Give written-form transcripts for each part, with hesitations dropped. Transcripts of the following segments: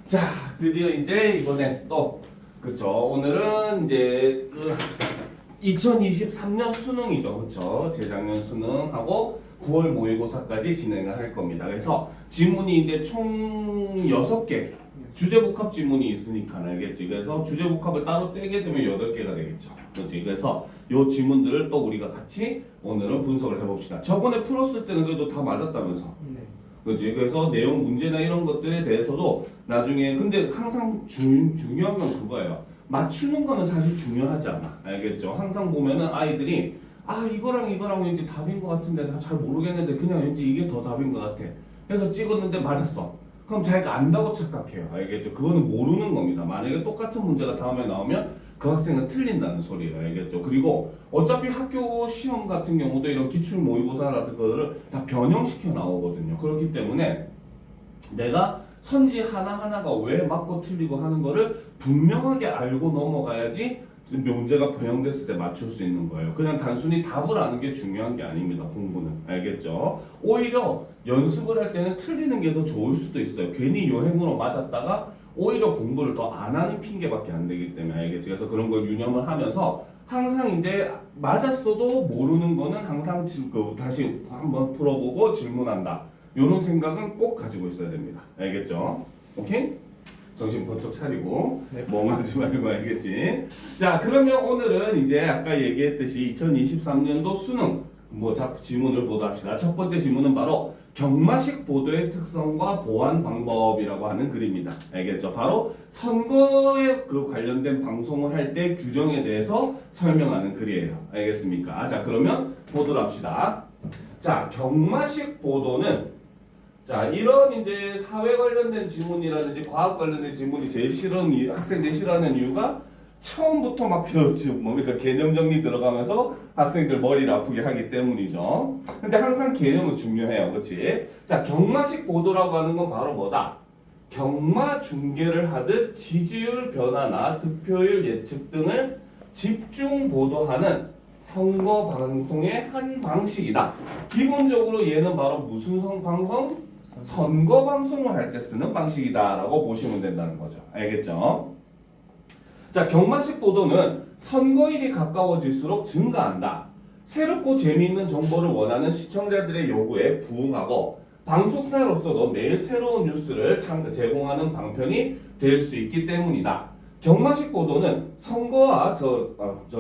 자, 드디어 이제 이번에 또 그쵸. 오늘은 이제 2023년 수능이죠. 그쵸. 재작년 수능하고 9월 모의고사까지 진행을 할 겁니다. 그래서 지문이 이제 총 6개 주제복합 지문이 있으니까 알겠지. 그래서 주제복합을 따로 떼게 되면 8개가 되겠죠. 그렇지. 그래서 요 지문들을 또 우리가 같이 오늘은 분석을 해봅시다. 저번에 풀었을 때는 그래도 다 맞았다면서. 네. 그렇지. 그래서 내용 문제나 이런 것들에 대해서도 나중에 근데 항상 중요한 건 그거예요. 맞추는 거는 사실 중요하지 않아. 알겠죠? 항상 보면은 아이들이 이거랑 이거랑 왠지 답인 것 같은데 나 잘 모르겠는데 그냥 왠지 이게 더 답인 것 같아. 그래서 찍었는데 맞았어. 그럼 자기가 안다고 착각해요. 알겠죠? 그거는 모르는 겁니다. 만약에 똑같은 문제가 다음에 나오면 그 학생은 틀린다는 소리예요. 알겠죠? 그리고 어차피 학교 시험 같은 경우도 이런 기출 모의고사라든 그거를 다 변형시켜 나오거든요. 그렇기 때문에 내가 선지 하나하나가 왜 맞고 틀리고 하는 거를 분명하게 알고 넘어가야지 문제가 변형됐을 때 맞출 수 있는 거예요. 그냥 단순히 답을 아는 게 중요한 게 아닙니다. 공부는. 알겠죠? 오히려 연습을 할 때는 틀리는 게 더 좋을 수도 있어요. 괜히 요행으로 맞았다가 오히려 공부를 더 안 하는 핑계밖에 안 되기 때문에. 알겠지? 그래서 그런 걸 유념을 하면서 항상 이제 맞았어도 모르는 거는 항상 다시 한번 풀어보고 질문한다. 이런 생각은 꼭 가지고 있어야 됩니다. 알겠죠? 오케이? 정신 번쩍 차리고 네. 멍하지 말고 알겠지? 자, 그러면 오늘은 이제 아까 얘기했듯이 2023년도 수능 지문을 보도합시다. 첫 번째 지문은 바로 경마식 보도의 특성과 보완 방법이라고 하는 글입니다. 알겠죠? 바로 선거에 관련된 방송을 할 때 규정에 대해서 설명하는 글이에요. 알겠습니까? 자, 그러면 보도를 합시다. 자, 경마식 보도는 이런 이제 사회 관련된 지문이라든지 과학 관련된 지문이 제일 싫은 학생들이 싫어하는 이유가 처음부터 막 그러니까 개념 정리 들어가면서 학생들 머리를 아프게 하기 때문이죠. 근데 항상 개념은 중요해요. 그렇지? 자, 경마식 보도라고 하는 건 바로 뭐다? 경마 중계를 하듯 지지율 변화나 득표율 예측 등을 집중 보도하는 선거 방송의 한 방식이다. 기본적으로 얘는 바로 무슨 방송? 선거 방송을 할 때 쓰는 방식이다라고 보시면 된다는 거죠. 알겠죠? 자, 경마식 보도는 선거일이 가까워질수록 증가한다. 새롭고 재미있는 정보를 원하는 시청자들의 요구에 부응하고 방송사로서도 매일 새로운 뉴스를 제공하는 방편이 될 수 있기 때문이다. 경마식 보도는 선거와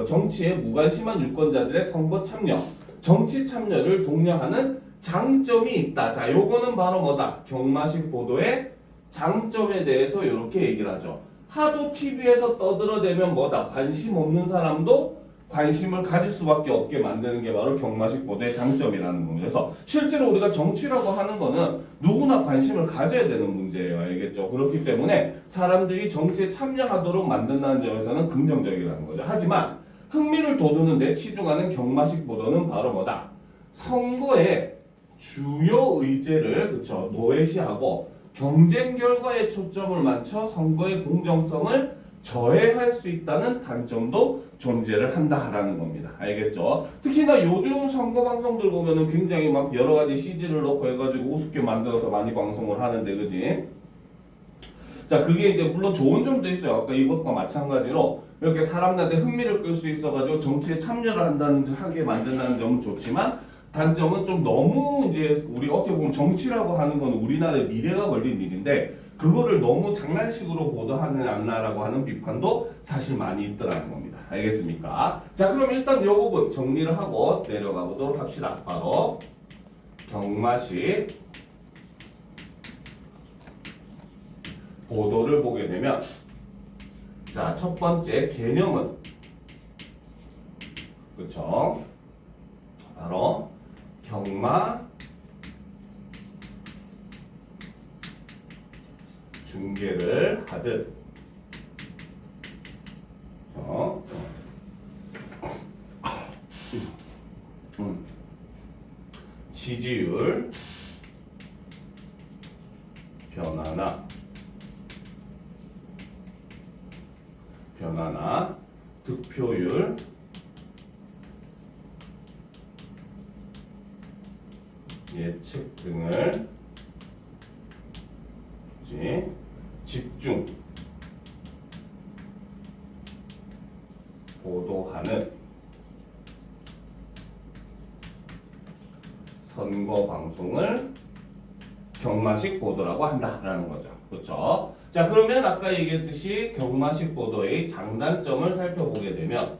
정치에 무관심한 유권자들의 선거 참여, 정치 참여를 독려하는 장점이 있다. 자, 요거는 바로 뭐다? 경마식 보도의 장점에 대해서 이렇게 얘기를 하죠. 하도 TV에서 떠들어대면 뭐다? 관심 없는 사람도 관심을 가질 수밖에 없게 만드는 게 바로 경마식 보도의 장점이라는 겁니다. 그래서 실제로 우리가 정치라고 하는 거는 누구나 관심을 가져야 되는 문제예요. 알겠죠? 그렇기 때문에 사람들이 정치에 참여하도록 만든다는 점에서는 긍정적이라는 거죠. 하지만 흥미를 돋우는 데 치중하는 경마식 보도는 바로 뭐다? 선거의 주요 의제를 노예시하고 경쟁 결과에 초점을 맞춰 선거의 공정성을 저해할 수 있다는 단점도 존재를 한다라는 겁니다. 알겠죠? 특히나 요즘 선거 방송들 보면은 굉장히 막 여러 가지 CG를 넣고 해가지고 우습게 만들어서 많이 방송을 하는데, 그지? 자, 그게 이제 물론 좋은 점도 있어요. 아까 이것과 마찬가지로 이렇게 사람들한테 흥미를 끌 수 있어가지고 정치에 참여를 하게 만든다는 점은 좋지만, 단점은 좀 너무 이제 우리 어떻게 보면 정치라고 하는 건 우리나라의 미래가 걸린 일인데 그거를 너무 장난식으로 보도하는 않나라고 하는 비판도 사실 많이 있더라는 겁니다. 알겠습니까? 자, 그럼 일단 이 부분 정리를 하고 내려가 보도록 합시다. 바로 경마식 보도를 보게 되면, 자, 첫 번째 개념은 그쵸? 바로 경마 중계를 하듯 지지율 변화나 득표율 예측 등을 집중 보도하는 선거 방송을 경마식 보도라고 한다라는 거죠. 그렇죠? 자, 그러면 아까 얘기했듯이 경마식 보도의 장단점을 살펴보게 되면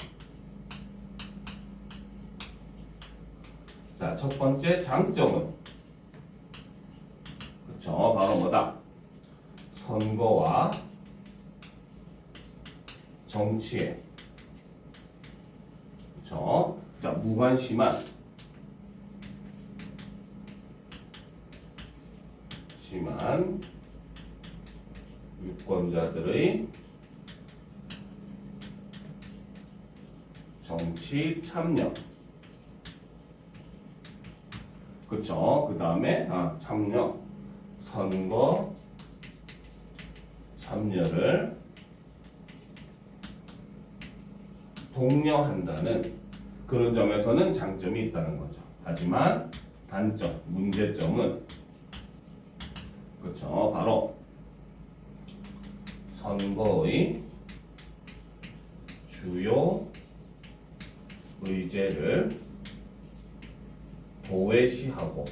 자, 첫 번째 장점은 그렇죠? 바로 뭐다? 선거와 정치에 그렇죠? 자, 무관심한 유권자들의 정치 참여 그쵸? 그 다음에 참여 선거 참여를 독려한다는 그런 점에서는 장점이 있다는 거죠. 하지만 단점, 문제점은 그렇죠. 바로 선거의 주요 의제를 도외시하고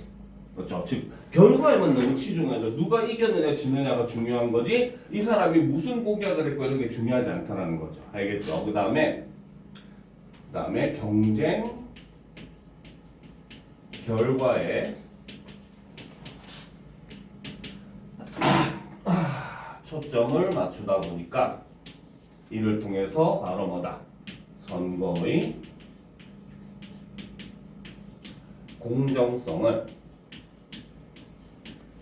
그렇죠. 즉 결과에만 너무 치중해서 누가 이겼느냐 지느냐가 중요한 거지 이 사람이 무슨 공약을 했고 이런 게 중요하지 않다는 거죠. 알겠죠? 그 다음에 경쟁 결과에 초점을 맞추다 보니까 이를 통해서 바로 뭐다? 선거의 공정성을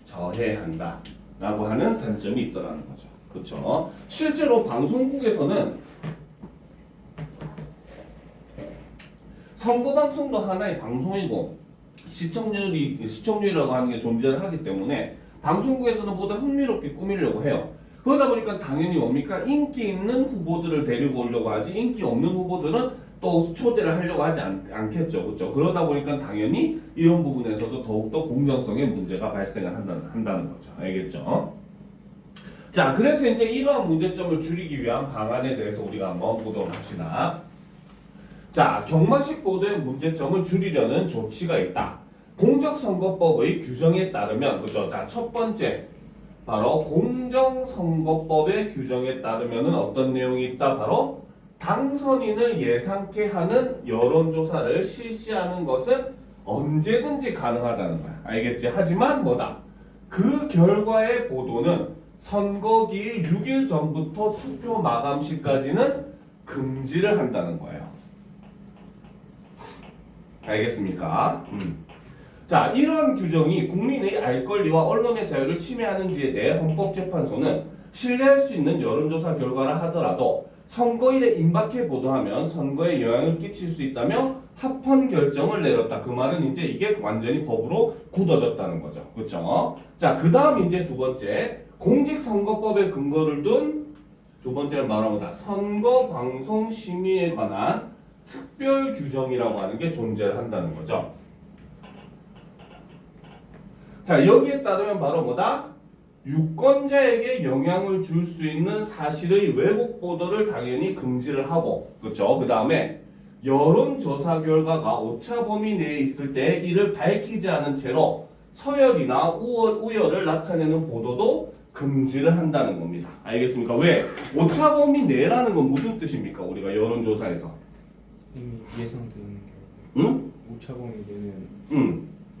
저해한다 라고 하는 단점이 있더라는 거죠. 그렇죠? 실제로 방송국에서는 선거 방송도 하나의 방송이고 시청률이라고 하는 게 존재를 하기 때문에 방송국에서는 보다 흥미롭게 꾸미려고 해요. 그러다 보니까 당연히 뭡니까? 인기 있는 후보들을 데리고 오려고 하지 인기 없는 후보들은 또 초대를 하려고 하지 않겠죠. 그렇죠? 그러다 보니까 당연히 이런 부분에서도 더욱더 공정성의 문제가 발생을 한다는 거죠. 알겠죠? 자, 그래서 이제 이러한 문제점을 줄이기 위한 방안에 대해서 우리가 한번 보도록 합시다. 자, 경마식 보도의 문제점을 줄이려는 조치가 있다. 공정선거법의 규정에 따르면 그죠? 자, 첫 번째 바로 공정선거법의 규정에 따르면은 어떤 내용이 있다? 바로 당선인을 예상케 하는 여론조사를 실시하는 것은 언제든지 가능하다는 거야. 알겠지? 하지만 뭐다? 그 결과의 보도는 선거기일 6일 전부터 투표 마감 시까지는 금지를 한다는 거예요. 알겠습니까? 자, 이러한 규정이 국민의 알 권리와 언론의 자유를 침해하는지에 대해 헌법재판소는 신뢰할 수 있는 여론조사 결과라 하더라도 선거일에 임박해 보도하면 선거에 영향을 끼칠 수 있다며 합헌 결정을 내렸다. 그 말은 이제 이게 완전히 법으로 굳어졌다는 거죠. 그렇죠? 자, 그 다음 이제 두 번째 공직선거법에 근거를 둔 두 번째는 말하면 선거방송심의에 관한 특별 규정이라고 하는 게 존재를 한다는 거죠. 자, 여기에 따르면 바로 뭐다? 유권자에게 영향을 줄 수 있는 사실의 왜곡 보도를 당연히 금지를 하고, 그렇죠? 그 다음에 여론조사 결과가 오차 범위 내에 있을 때 이를 밝히지 않은 채로 서열이나 우열을 나타내는 보도도 금지를 한다는 겁니다. 알겠습니까? 왜? 오차 범위 내라는 건 무슨 뜻입니까? 우리가 여론조사에서 이미 예상돼 있는 게. 응? 오차 범위 내는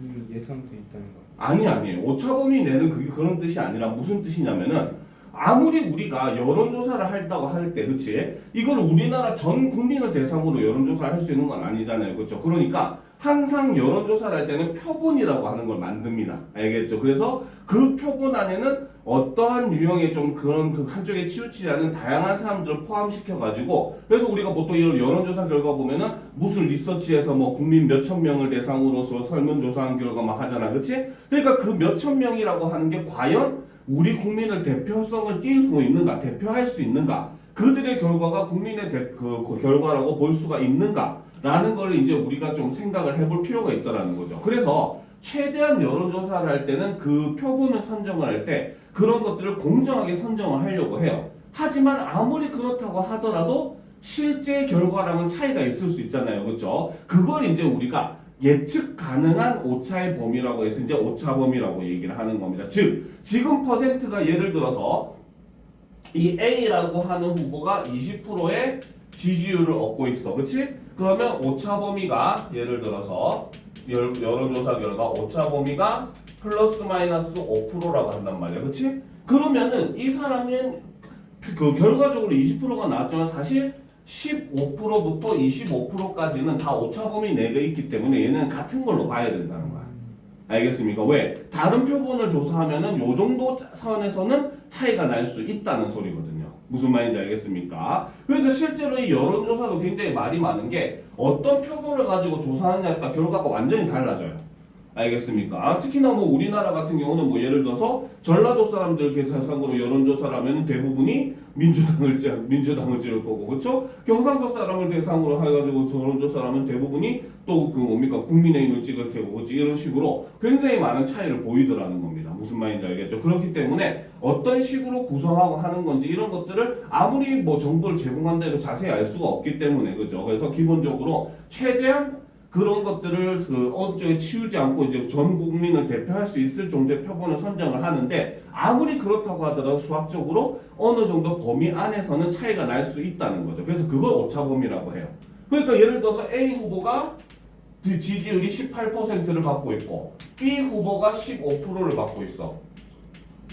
이미 예상돼 있다는 거. 아니에요. 오차 범위 내는 그게 그런 뜻이 아니라 무슨 뜻이냐면은 아무리 우리가 여론조사를 한다고 할 때, 그치? 이걸 우리나라 전 국민을 대상으로 여론조사를 할 수 있는 건 아니잖아요. 그렇죠? 그러니까 항상 여론조사를 할 때는 표본이라고 하는 걸 만듭니다. 알겠죠? 그래서 그 표본 안에는 어떠한 유형의 좀 그런 그 한쪽에 치우치지 않은 다양한 사람들을 포함시켜가지고 그래서 우리가 보통 이런 여론조사 결과 보면은 무슨 리서치에서 뭐 국민 몇천 명을 대상으로서 설문조사한 결과 막 하잖아. 그치? 그러니까 그 몇천 명이라고 하는 게 과연 우리 국민을 대표성을 띌 수 있는가? 대표할 수 있는가? 그들의 결과가 국민의 그 결과라고 볼 수가 있는가? 라는 걸 이제 우리가 좀 생각을 해볼 필요가 있다라는 거죠. 그래서 최대한 여론조사를 할 때는 그 표본을 선정을 할 때 그런 것들을 공정하게 선정을 하려고 해요. 하지만 아무리 그렇다고 하더라도 실제 결과랑은 차이가 있을 수 있잖아요. 그렇죠? 그걸 이제 우리가 예측 가능한 오차의 범위라고 해서 이제 오차 범위라고 얘기를 하는 겁니다. 즉 지금 퍼센트가 예를 들어서 이 A라고 하는 후보가 20%의 지지율을 얻고 있어. 그치? 그러면 오차 범위가 예를 들어서 여론조사 결과 오차 범위가 플러스 마이너스 5%라고 한단 말이야. 그치? 그러면은 이 사람은 그 결과적으로 20%가 나왔지만 사실 15%부터 25%까지는 다 오차 범위 내에 있기 때문에 얘는 같은 걸로 봐야 된다는 거야. 알겠습니까? 왜? 다른 표본을 조사하면은 요 정도 선에서는 차이가 날 수 있다는 소리거든요. 무슨 말인지 알겠습니까? 그래서 실제로 이 여론조사도 굉장히 말이 많은 게 어떤 표본을 가지고 조사하느냐에 따라 결과가 완전히 달라져요. 알겠습니까? 특히나 뭐 우리나라 같은 경우는 뭐 예를 들어서 전라도 사람들 계산상으로 여론조사를 하면 대부분이 민주당을 찍을 거고, 그렇죠? 경상도 사람을 대상으로 해가지고 여론조사를 하면 대부분이 또 그 뭡니까 국민의힘을 찍을 테고, 그렇지? 이런 식으로 굉장히 많은 차이를 보이더라는 겁니다. 무슨 말인지 알겠죠? 그렇기 때문에 어떤 식으로 구성하고 하는 건지 이런 것들을 아무리 뭐 정보를 제공한다 해도 자세히 알 수가 없기 때문에, 그죠? 그래서 기본적으로 최대한 그런 것들을 그 어느 쪽에 치우지 않고 이제 전 국민을 대표할 수 있을 정도의 표본을 선정을 하는데 아무리 그렇다고 하더라도 수학적으로 어느 정도 범위 안에서는 차이가 날 수 있다는 거죠. 그래서 그걸 오차 범위라고 해요. 그러니까 예를 들어서 A 후보가 지지율이 18%를 받고 있고 B 후보가 15%를 받고 있어.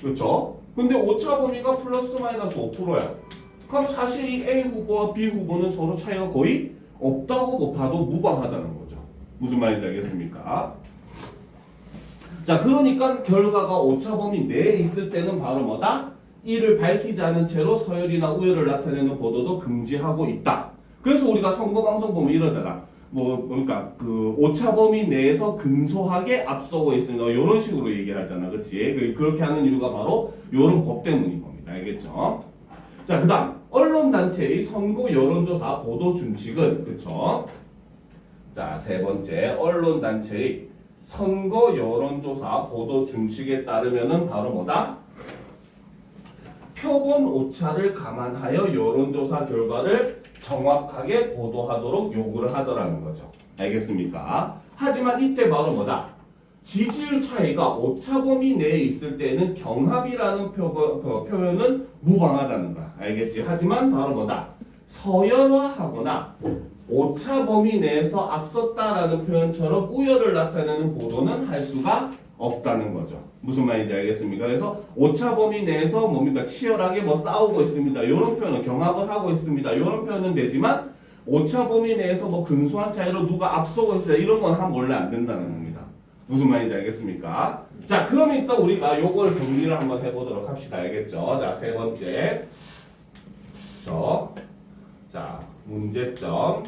그렇죠? 근데 오차 범위가 플러스 마이너스 5%야. 그럼 사실 이 A 후보와 B 후보는 서로 차이가 거의 없다고 봐도 무방하다는 거죠. 무슨 말인지 알겠습니까? 자, 그러니까 결과가 오차 범위 내에 있을 때는 바로 뭐다? 이를 밝히지 않은 채로 서열이나 우열을 나타내는 보도도 금지하고 있다. 그래서 우리가 선거 방송 보면 이러잖아. 그러니까 그 오차 범위 내에서 근소하게 앞서고 있으니까 이런 식으로 얘기를 하잖아, 그렇지? 그렇게 하는 이유가 바로 이런 법 때문인 겁니다. 알겠죠? 자, 그다음 언론 단체의 선거 여론조사 보도 준칙은 그렇죠? 자, 세 번째 언론 단체의 선거 여론조사 보도 준칙에 따르면은 바로 뭐다? 표본 오차를 감안하여 여론조사 결과를 정확하게 보도하도록 요구를 하더라는 거죠. 알겠습니까? 하지만 이때 바로 뭐다? 지지율 차이가 오차 범위 내에 있을 때는 경합이라는 표현은 무방하다는 거야. 알겠지? 하지만 바로 뭐다? 서열화하거나 오차 범위 내에서 앞섰다라는 표현처럼 우열을 나타내는 보도는 할 수가 없다는 거죠. 무슨 말인지 알겠습니까? 그래서 오차 범위 내에서 뭡니까? 치열하게 뭐 싸우고 있습니다. 이런 표현은 경합을 하고 있습니다. 이런 표현은 되지만 오차 범위 내에서 뭐 근소한 차이로 누가 앞서고 있어요. 이런 건 하면 원래 안 된다는 겁니다. 무슨 말인지 알겠습니까? 자, 그럼 일단 우리가 요걸 정리를 한번 해보도록 합시다. 알겠죠? 자, 세 번째. 자, 문제점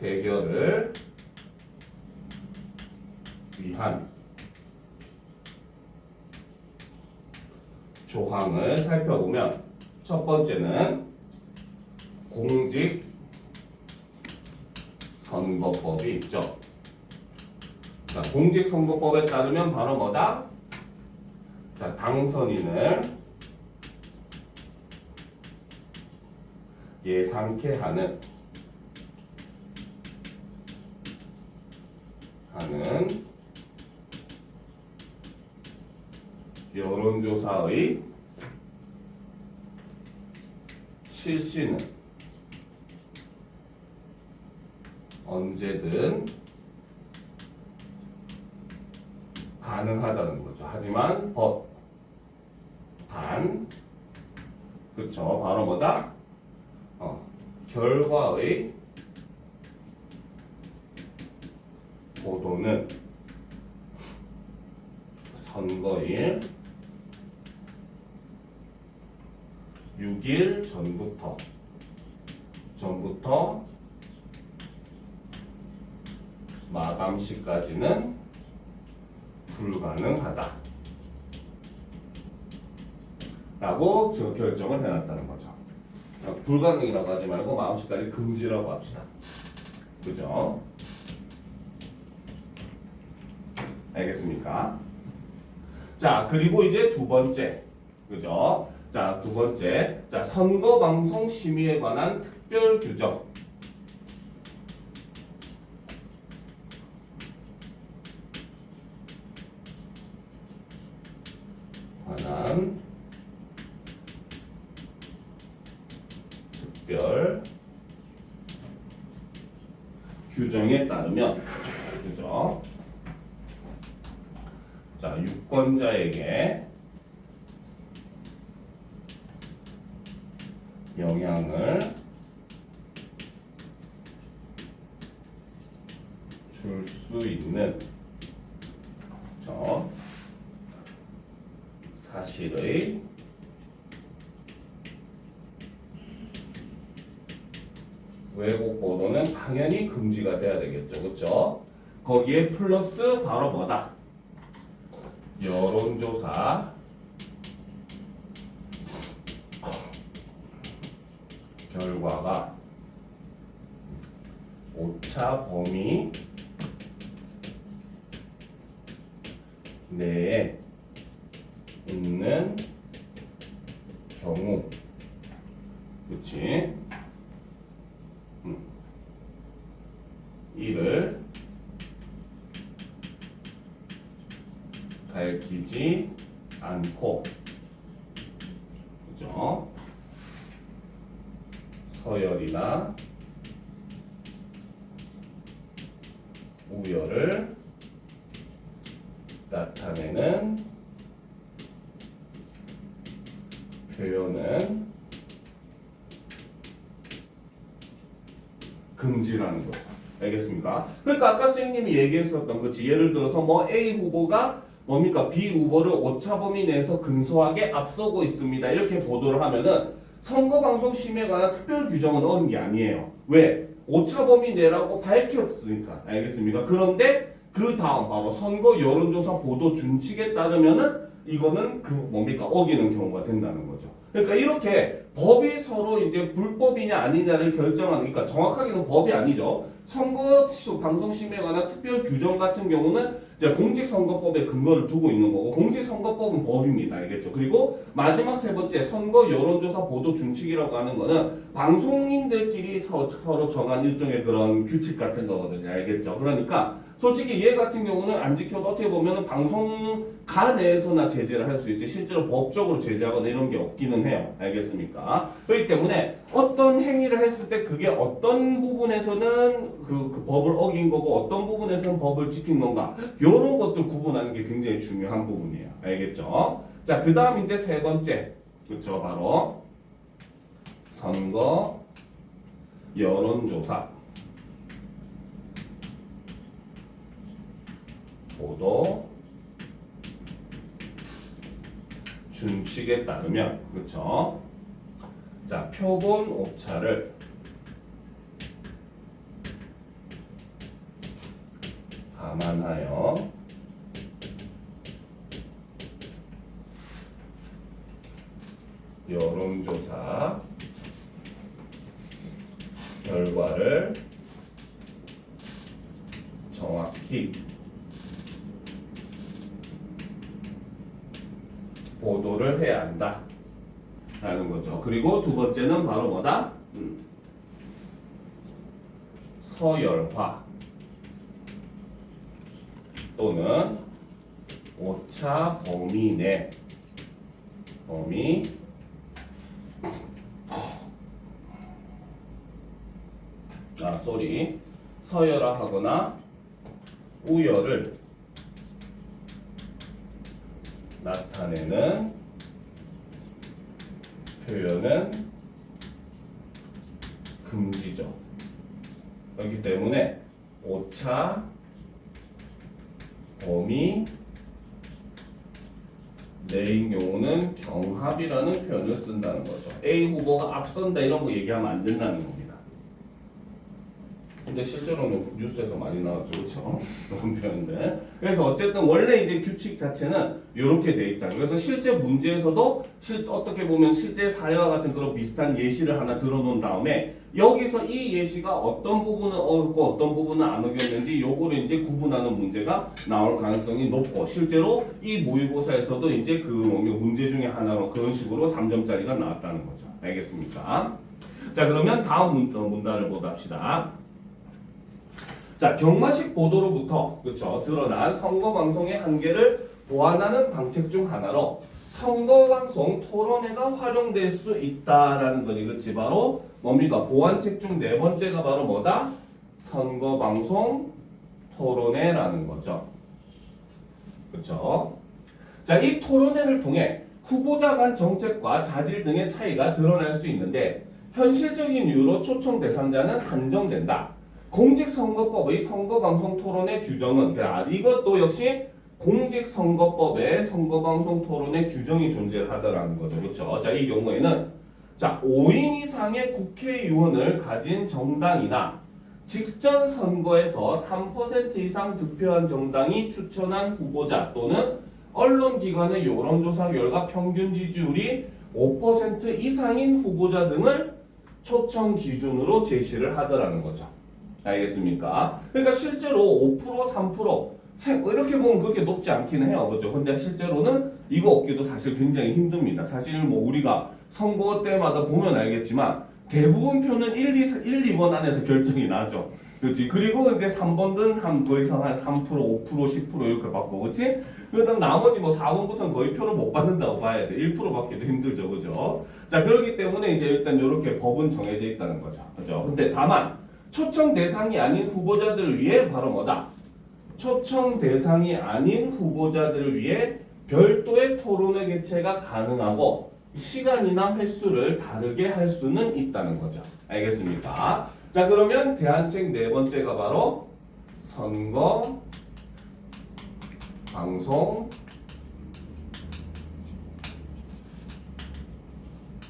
해결을 위한 조항을 살펴보면 첫 번째는 공직선거법이 있죠. 자, 공직선거법에 따르면 바로 뭐다? 자, 당선인을 예상케 하는 여론조사의 실시는 언제든 가능하다는 거죠. 하지만 그쵸, 바로 뭐다? 결과의 보도는 선거일 6일 전부터 마감 시까지는 불가능하다 라고 결정을 해놨다는 거죠. 불가능이라고 하지 말고 마감 시까지 금지라고 합시다. 그죠? 알겠습니까? 자, 그리고 이제 두 번째. 그죠? 자, 두 번째. 자, 선거방송 심의에 관한 특별 규정. 관한 특별 규정에 따르면, 그죠? 자, 유권자에게 영향을 줄 수 있는, 그죠? 사실의 왜곡 보도는 당연히 금지가 돼야 되겠죠, 그렇죠? 거기에 플러스 바로 뭐다? 여론조사 결과가 오차 범위 내에 있는 경우, 그치? 이를 밝히지 않고, 그죠? 서열이나 우열을 나타내는 표현은 금지라는 거죠. 알겠습니까? 그러니까 아까 선생님이 얘기했었던 거지. 예를 들어서 뭐 A 후보가 뭡니까? B 후보를 오차범위 내에서 근소하게 앞서고 있습니다. 이렇게 보도를 하면은 선거방송 심의에 관한 특별 규정은 어린 게 아니에요. 왜? 오차범위 내라고 밝혔으니까. 알겠습니까? 그런데 그 다음 바로 선거 여론조사 보도 준칙에 따르면은 이거는 그 뭡니까? 어기는 경우가 된다는 거죠. 그러니까 이렇게 법이 서로 이제 불법이냐 아니냐를 결정하는, 그러니까 정확하게는 법이 아니죠. 선거 방송 심의에 관한 특별 규정 같은 경우는 이제 공직선거법에 근거를 두고 있는 거고, 공직선거법은 법입니다. 알겠죠? 그리고 마지막 세 번째 선거 여론조사 보도 준칙이라고 하는 거는 방송인들끼리 서로 정한 일종의 그런 규칙 같은 거거든요. 알겠죠? 그러니까 솔직히 얘 같은 경우는 안 지켜도 어떻게 보면 방송가 내에서나 제재를 할 수 있지, 실제로 법적으로 제재하거나 이런 게 없기는 해요. 알겠습니까? 그렇기 때문에 어떤 행위를 했을 때 그게 어떤 부분에서는 그 법을 어긴 거고 어떤 부분에서는 법을 지킨 건가, 이런 것들 구분하는 게 굉장히 중요한 부분이에요. 알겠죠? 자, 그 다음 이제 세 번째, 그렇죠? 바로 선거 여론조사 보도 준칙에 따르면, 그렇죠? 자, 표본 오차를 감안하여 여론조사 결과를 정확히 보도를 해야 한다 라는 거죠. 그리고 두 번째는 바로 뭐다? 서열화 또는 오차 범위 내 서열화하거나 우열을 나타내는 표현은 금지죠. 그렇기 때문에 오차 범위 내인 경우는 경합이라는 표현을 쓴다는 거죠. A 후보가 앞선다 이런 거 얘기하면 안 된다는 겁니다. 근데 실제로는 뉴스에서 많이 나왔죠, 그렇죠? 그런 표현들. 그래서 어쨌든 원래 이제 규칙 자체는 이렇게 돼 있다. 그래서 실제 문제에서도 어떻게 보면 실제 사례와 같은 그런 비슷한 예시를 하나 들어놓은 다음에 여기서 이 예시가 어떤 부분은 어렵고 어떤 부분은 안 어겼는지 요거를 이제 구분하는 문제가 나올 가능성이 높고 실제로 이 모의고사에서도 이제 그 문제 중에 하나로 그런 식으로 3점짜리가 나왔다는 거죠. 알겠습니까? 자, 그러면 다음 문단을 보답시다. 자, 경마식 보도로부터 그렇죠 드러난 선거방송의 한계를 보완하는 방책 중 하나로 선거방송 토론회가 활용될 수 있다라는 거지. 그렇지? 바로 뭡니까? 보완책 중 네 번째가 바로 뭐다? 선거방송 토론회라는 거죠. 그렇죠? 자, 이 토론회를 통해 후보자 간 정책과 자질 등의 차이가 드러날 수 있는데 현실적인 이유로 초청 대상자는 한정된다. 공직선거법의 선거방송 토론회 규정은 이것도 역시 공직선거법에 선거방송 토론회 규정이 존재하더라는 거죠. 그렇죠? 자, 이 경우에는 자, 5인 이상의 국회의원을 가진 정당이나 직전 선거에서 3% 이상 득표한 정당이 추천한 후보자 또는 언론기관의 여론조사 결과 평균 지지율이 5% 이상인 후보자 등을 초청 기준으로 제시를 하더라는 거죠. 알겠습니까? 그러니까 실제로 5%, 3% 이렇게 보면 그렇게 높지 않기는 해요. 그죠? 근데 실제로는 이거 얻기도 사실 굉장히 힘듭니다. 사실 뭐 우리가 선거 때마다 보면 알겠지만 대부분 표는 1, 2번 안에서 결정이 나죠. 그렇지? 그리고 이제 3번은 더 이상 한 3%, 5%, 10% 이렇게 받고, 그렇지? 그다음 나머지 뭐 4번부터는 거의 표를 못 받는다고 봐야 돼. 1% 받기도 힘들죠, 그죠? 자, 그렇기 때문에 이제 일단 이렇게 법은 정해져 있다는 거죠, 그죠? 근데 다만 초청 대상이 아닌 후보자들을 위해 바로 뭐다? 초청 대상이 아닌 후보자들을 위해 별도의 토론회 개최가 가능하고 시간이나 횟수를 다르게 할 수는 있다는 거죠. 알겠습니까? 자, 그러면 대안책 네 번째가 바로 선거 방송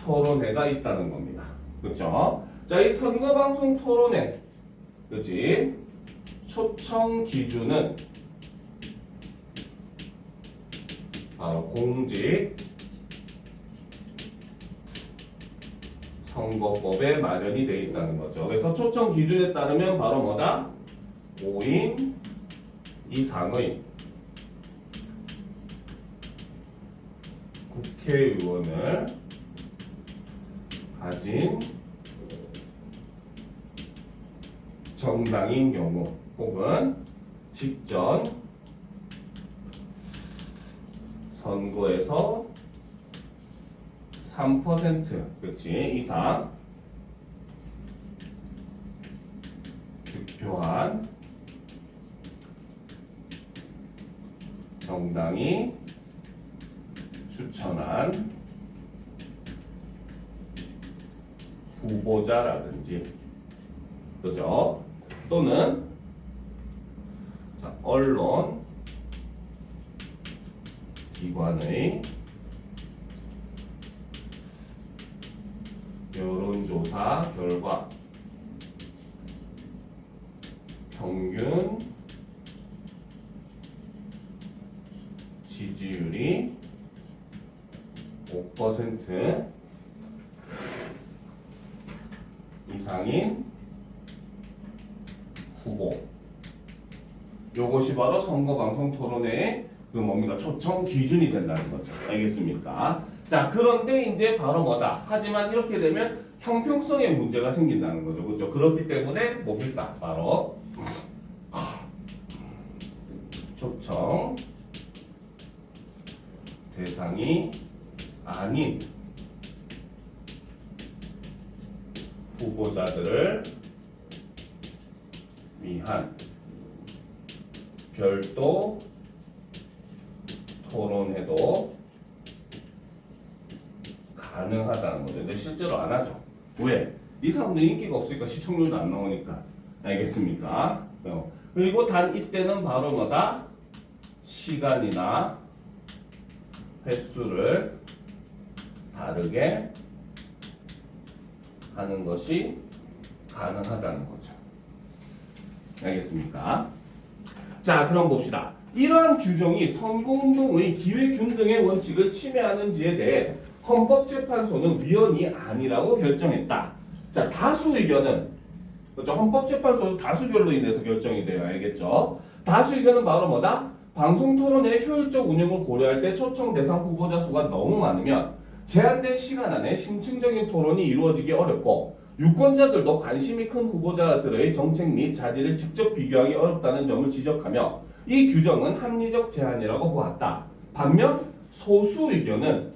토론회가 있다는 겁니다. 그렇죠? 자, 이 선거 방송 토론회, 그렇지? 초청 기준은 바로 공직 선거법에 마련이 되어 있다는 거죠. 그래서 초청 기준에 따르면 바로 뭐다? 5인 이상의 국회의원을 가진 정당인 경우 혹은 직전 선거에서 3% 그렇지 이상 득표한 정당이 추천한 후보자라든지 그죠? 또는 자, 언론 기관의 여론조사 결과 평균 지지율이 5% 이상인 후보. 요것이 바로 선거방송 토론회의 그 뭡니까 초청 기준이 된다는 거죠. 알겠습니까? 자, 그런데 이제 바로 뭐다? 하지만 이렇게 되면 형평성에 문제가 생긴다는 거죠. 그렇죠? 그렇기 때문에 뭡니까? 바로 초청 대상이 아닌 후보자들을 위한 별도 토론회도 가능하다는 거죠. 근데 실제로 안 하죠. 왜? 이 사람들 인기가 없으니까 시청률도 안 나오니까. 알겠습니까? 그리고 단 이때는 바로 뭐다? 시간이나 횟수를 다르게 하는 것이 가능하다는 거죠. 알겠습니까? 자, 그럼 봅시다. 이러한 규정이 선거운동의 기회균등의 원칙을 침해하는지에 대해 헌법재판소는 위헌이 아니라고 결정했다. 자, 다수 의견은 그렇죠? 헌법재판소는 다수결로 인해서 결정이 돼요. 알겠죠? 다수 의견은 바로 뭐다? 방송 토론의 효율적 운영을 고려할 때 초청 대상 후보자 수가 너무 많으면 제한된 시간 안에 심층적인 토론이 이루어지기 어렵고 유권자들도 관심이 큰 후보자들의 정책 및 자질을 직접 비교하기 어렵다는 점을 지적하며 이 규정은 합리적 제한이라고 보았다. 반면 소수 의견은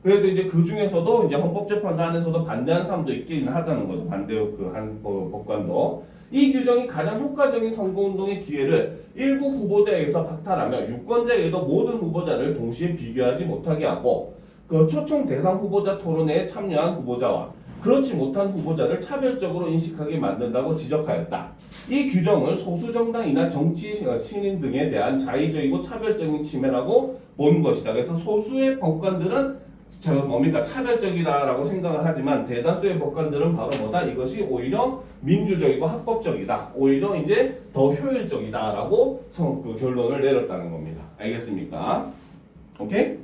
그래도 이제 그 중에서도 이제 헌법재판소 안에서도 반대하는 사람도 있긴 하다는 거죠. 반대 그한 법관도 이 규정이 가장 효과적인 선거운동의 기회를 일부 후보자에게서 박탈하며 유권자에게도 모든 후보자를 동시에 비교하지 못하게 하고 그 초청 대상 후보자 토론회에 참여한 후보자와 그렇지 못한 후보자를 차별적으로 인식하게 만든다고 지적하였다. 이 규정을 소수정당이나 정치 신인 등에 대한 자의적이고 차별적인 침해라고 본 것이다. 그래서 소수의 법관들은 차별적이다라고 생각을 하지만 대다수의 법관들은 바로 뭐다? 이것이 오히려 민주적이고 합법적이다. 오히려 이제 더 효율적이다라고 그 결론을 내렸다는 겁니다. 알겠습니까? 오케이?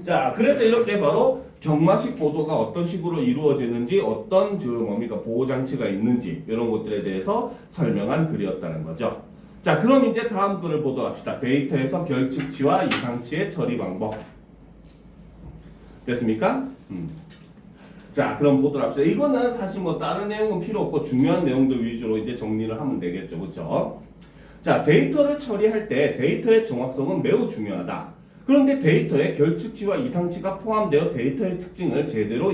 자, 그래서 이렇게 바로 경마식 보도가 어떤 식으로 이루어지는지 어떤 보호 장치가 있는지 이런 것들에 대해서 설명한 글이었다는 거죠. 자, 그럼 이제 다음 글을 보도록 합시다. 데이터에서 결측치와 이상치의 처리 방법. 됐습니까? 자, 그럼 보도록 합시다. 이거는 사실 뭐 다른 내용은 필요 없고 중요한 내용들 위주로 이제 정리를 하면 되겠죠. 그렇죠? 자, 데이터를 처리할 때 데이터의 정확성은 매우 중요하다. 그런데 데이터에 결측치와 이상치가 포함되어 데이터의 특징을 제대로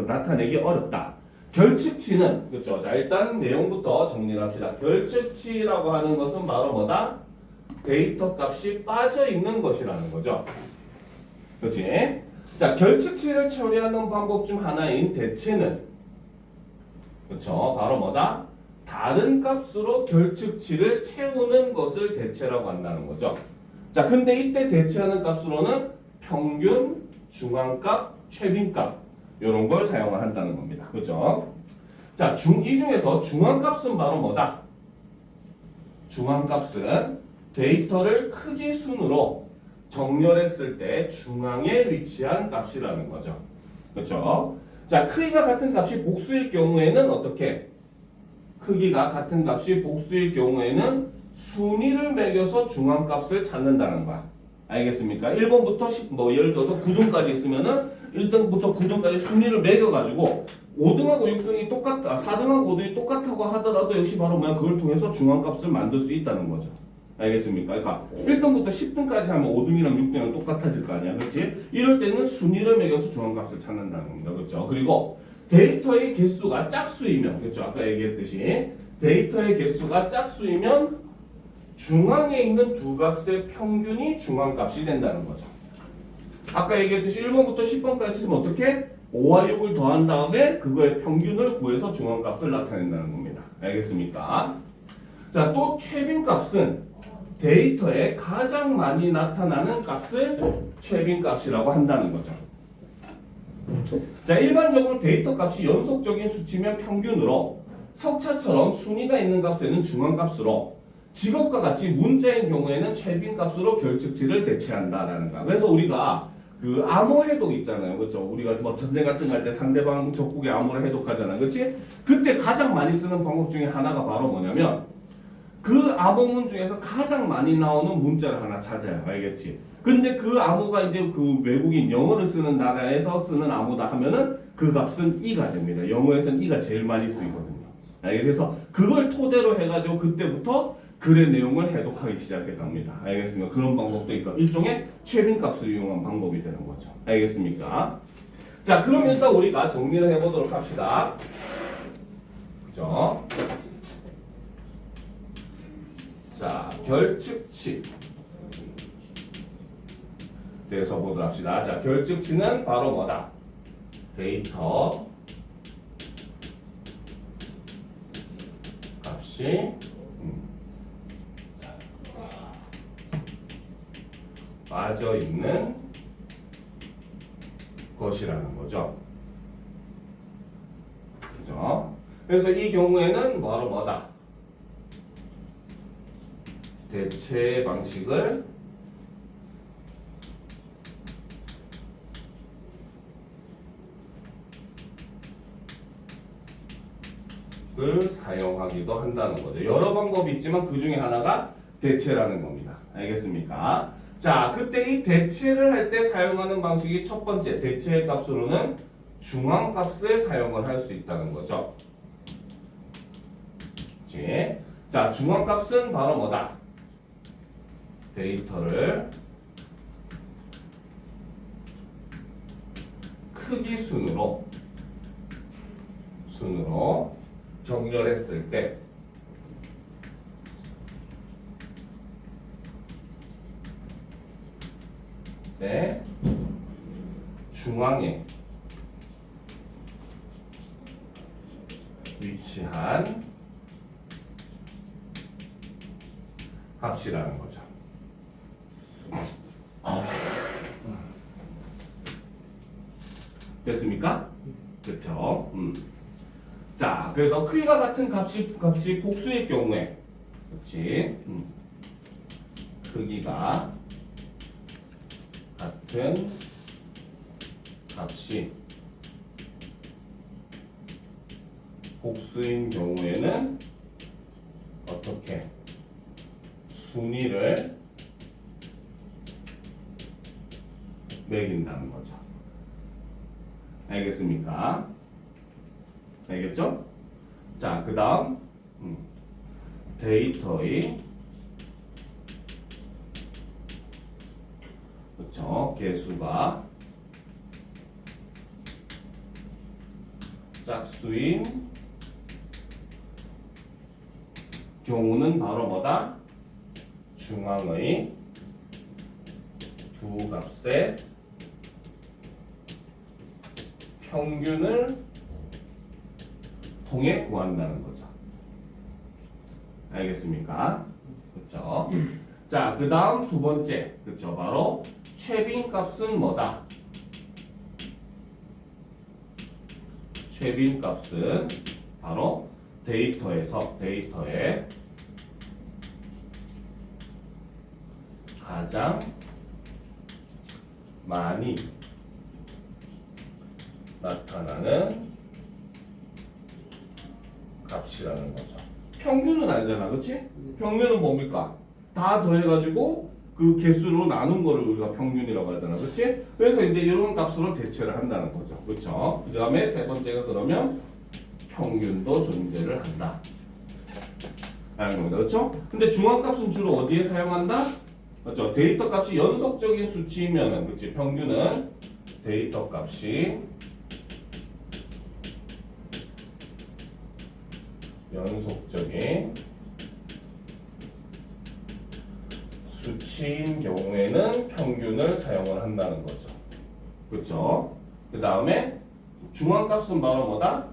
나타내기 어렵다. 결측치는 그렇죠. 자, 일단 내용부터 정리를 합시다. 결측치라고 하는 것은 바로 뭐다? 데이터 값이 빠져 있는 것이라는 거죠. 그렇지? 자, 결측치를 처리하는 방법 중 하나인 대체는 그렇죠. 바로 뭐다? 다른 값으로 결측치를 채우는 것을 대체라고 한다는 거죠. 자, 근데 이때 대체하는 값으로는 평균, 중앙값, 최빈값 이런 걸 사용을 한다는 겁니다. 그죠? 자, 이 중에서 중앙값은 바로 뭐다? 중앙값은 데이터를 크기 순으로 정렬했을 때 중앙에 위치한 값이라는 거죠. 그렇죠? 자, 크기가 같은 값이 복수일 경우에는 어떻게? 크기가 같은 값이 복수일 경우에는 순위를 매겨서 중앙값을 찾는다는 거야. 알겠습니까? 1번부터 10, 예를 들어서 9등까지 있으면은 1등부터 9등까지 순위를 매겨가지고 5등하고 6등이 똑같다, 4등하고 5등이 똑같다고 하더라도 역시 바로 그걸 통해서 중앙값을 만들 수 있다는 거죠. 알겠습니까? 그러니까 1등부터 10등까지 하면 5등이랑 6등이랑 똑같아질 거 아니야, 그렇지? 이럴 때는 순위를 매겨서 중앙값을 찾는다는 겁니다, 그렇죠? 그리고 데이터의 개수가 짝수이면, 그렇죠? 아까 얘기했듯이 데이터의 개수가 짝수이면 중앙에 있는 두 값의 평균이 중앙값이 된다는 거죠. 아까 얘기했듯이 1번부터 10번까지 쓰면 어떻게? 5와 6을 더한 다음에 그거의 평균을 구해서 중앙값을 나타낸다는 겁니다. 알겠습니까? 자, 또 최빈값은 데이터에 가장 많이 나타나는 값을 최빈값이라고 한다는 거죠. 자, 일반적으로 데이터 값이 연속적인 수치면 평균으로 석차처럼 순위가 있는 값에는 중앙값으로 직업과 같이 문자인 경우에는 최빈값으로 결측치를 대체한다라는 거야. 그래서 우리가 그 암호 해독 있잖아요. 그렇죠? 우리가 뭐 전쟁 같은 거 할 때 상대방 적국의 암호를 해독하잖아. 그렇지? 그때 가장 많이 쓰는 방법 중에 하나가 바로 뭐냐면 그 암호문 중에서 가장 많이 나오는 문자를 하나 찾아요. 알겠지? 근데 그 암호가 이제 그 외국인 영어를 쓰는 나라에서 쓰는 암호다 하면은 그 값은 2가 됩니다. 영어에서는 2가 제일 많이 쓰이거든요. 알겠지? 그래서 그걸 토대로 해가지고 그때부터 글의 내용을 해독하기 시작했답니다. 알겠습니까? 그런 방법도 있고 일종의 최빈값을 이용한 방법이 되는 거죠. 알겠습니까? 자, 그럼 일단 우리가 정리를 해보도록 합시다. 그죠? 자, 결측치 대해서 보도록 합시다. 자, 결측치는 바로 뭐다? 데이터 값이 빠져 있는 것이라는 거죠. 그죠? 그래서 이 경우에는 바로 뭐다? 대체 방식을 사용하기도 한다는 거죠. 여러 방법이 있지만 그 중에 하나가 대체라는 겁니다. 알겠습니까? 자, 그때 이 대체를 할 때 사용하는 방식이 첫 번째, 대체의 값으로는 중앙값을 사용을 할 수 있다는 거죠. 그치? 자, 중앙값은 바로 뭐다? 데이터를 크기 순으로 정렬했을 때 중앙에 위치한 값이라는 거죠. 됐습니까? 그렇죠. 자, 그래서 크기가 같은 값이 복수일 경우에, 그렇지? 크기가 같은 값이 복수인 경우에는 어떻게 순위를 매긴다는 거죠. 알겠습니까? 알겠죠? 자, 그 다음 데이터의 그렇죠. 개수가 짝수인 경우는 바로 뭐다? 중앙의 두 값의 평균을 통해 구한다는 거죠. 알겠습니까? 그렇죠? 자, 그 다음 두 번째, 그렇죠? 바로 최빈 값은 뭐다? 최빈 값은 바로 데이터의 가장 많이 나타나는 값이라는 거죠. 평균은 아니잖아, 그렇지? 평균은 뭡니까? 다 더해가지고 그 개수로 나눈 거를 우리가 평균이라고 하잖아, 그렇지? 그래서 이제 이런 값으로 대체를 한다는 거죠, 그렇죠? 그 다음에 세 번째가 그러면 평균도 존재를 한다. 라는 겁니다, 그렇죠? 근데 중앙값은 주로 어디에 사용한다? 그렇죠? 데이터 값이 연속적인 수치이면은, 그렇지? 평균은 데이터 값이 연속적인 수치인 경우에는 평균을 사용을 한다는 거죠. 그렇죠? 그 다음에 중앙값은 바로 뭐다?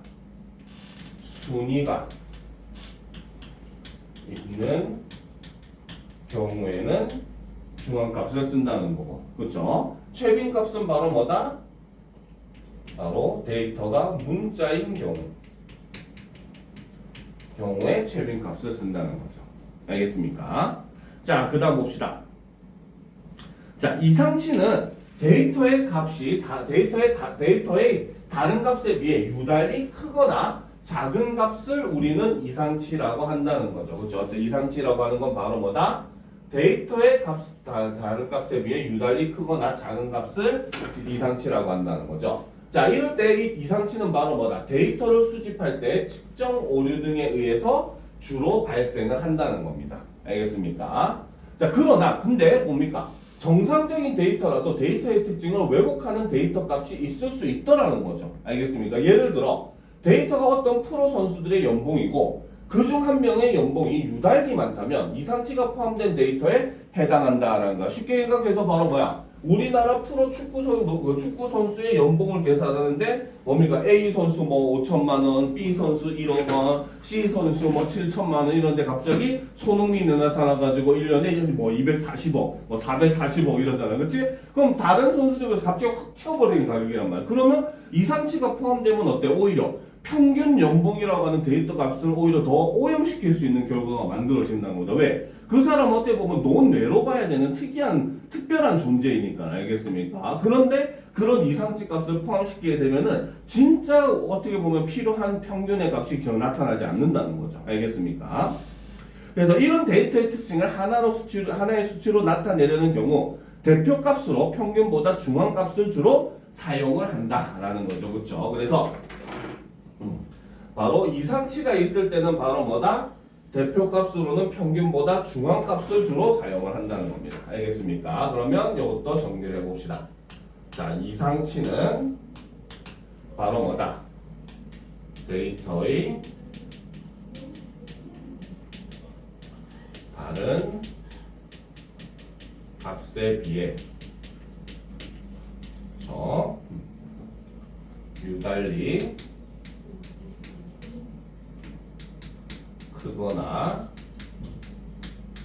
순위가 있는 경우에는 중앙값을 쓴다는 거고, 그렇죠? 최빈값은 바로 뭐다? 바로 데이터가 문자인 경우에 최빈값을 쓴다는 거죠. 알겠습니까? 자, 그 다음 봅시다. 자, 이상치는 데이터의 다른 값에 비해 유달리 크거나 작은 값을 우리는 이상치라고 한다는 거죠. 그렇죠? 이상치라고 하는 건 바로 뭐다? 데이터의 다른 값에 비해 유달리 크거나 작은 값을 이상치라고 한다는 거죠. 자, 이럴 때 이 이상치는 바로 뭐다? 데이터를 수집할 때 측정 오류 등에 의해서 주로 발생을 한다는 겁니다. 알겠습니까? 자, 그러나 근데 뭡니까? 정상적인 데이터라도 데이터의 특징을 왜곡하는 데이터 값이 있을 수 있더라는 거죠. 알겠습니까? 예를 들어 데이터가 어떤 프로 선수들의 연봉이고 그중 한 명의 연봉이 유달리 많다면 이상치가 포함된 데이터에 해당한다라는 거야. 쉽게 생각해서 바로 뭐야? 우리나라 프로 축구 선수의 연봉을 계산하는데 뭡니까? A 선수 뭐 5천만 원, B 선수 1억 원, C 선수 뭐 7천만 원 이런데 갑자기 손흥민이 나타나가지고 1년에 뭐 240억, 뭐 440억 이러잖아, 그렇지? 그럼 다른 선수들에서 갑자기 확 튀어버리는 가격이란 말이야. 그러면 이상치가 포함되면 어때? 오히려 평균 연봉이라고 하는 데이터 값을 오히려 더 오염시킬 수 있는 결과가 만들어진다는 거죠. 왜? 그 사람은 어떻게 보면 논외로 봐야 되는 특별한 존재이니까. 알겠습니까? 그런데 그런 이상치 값을 포함시키게 되면은 진짜 어떻게 보면 필요한 평균의 값이 나타나지 않는다는 거죠. 알겠습니까? 그래서 이런 데이터의 특징을 하나의 수치로 나타내려는 경우 대표값으로 평균보다 중앙값을 주로 사용을 한다라는 거죠. 그렇죠? 그래서 바로 이상치가 있을 때는 바로 뭐다? 대표값으로는 평균보다 중앙값을 주로 사용을 한다는 겁니다. 알겠습니까? 그러면 이것도 정리를 해봅시다. 자, 이상치는 바로 뭐다? 데이터의 다른 값에 비해 유달리 크거나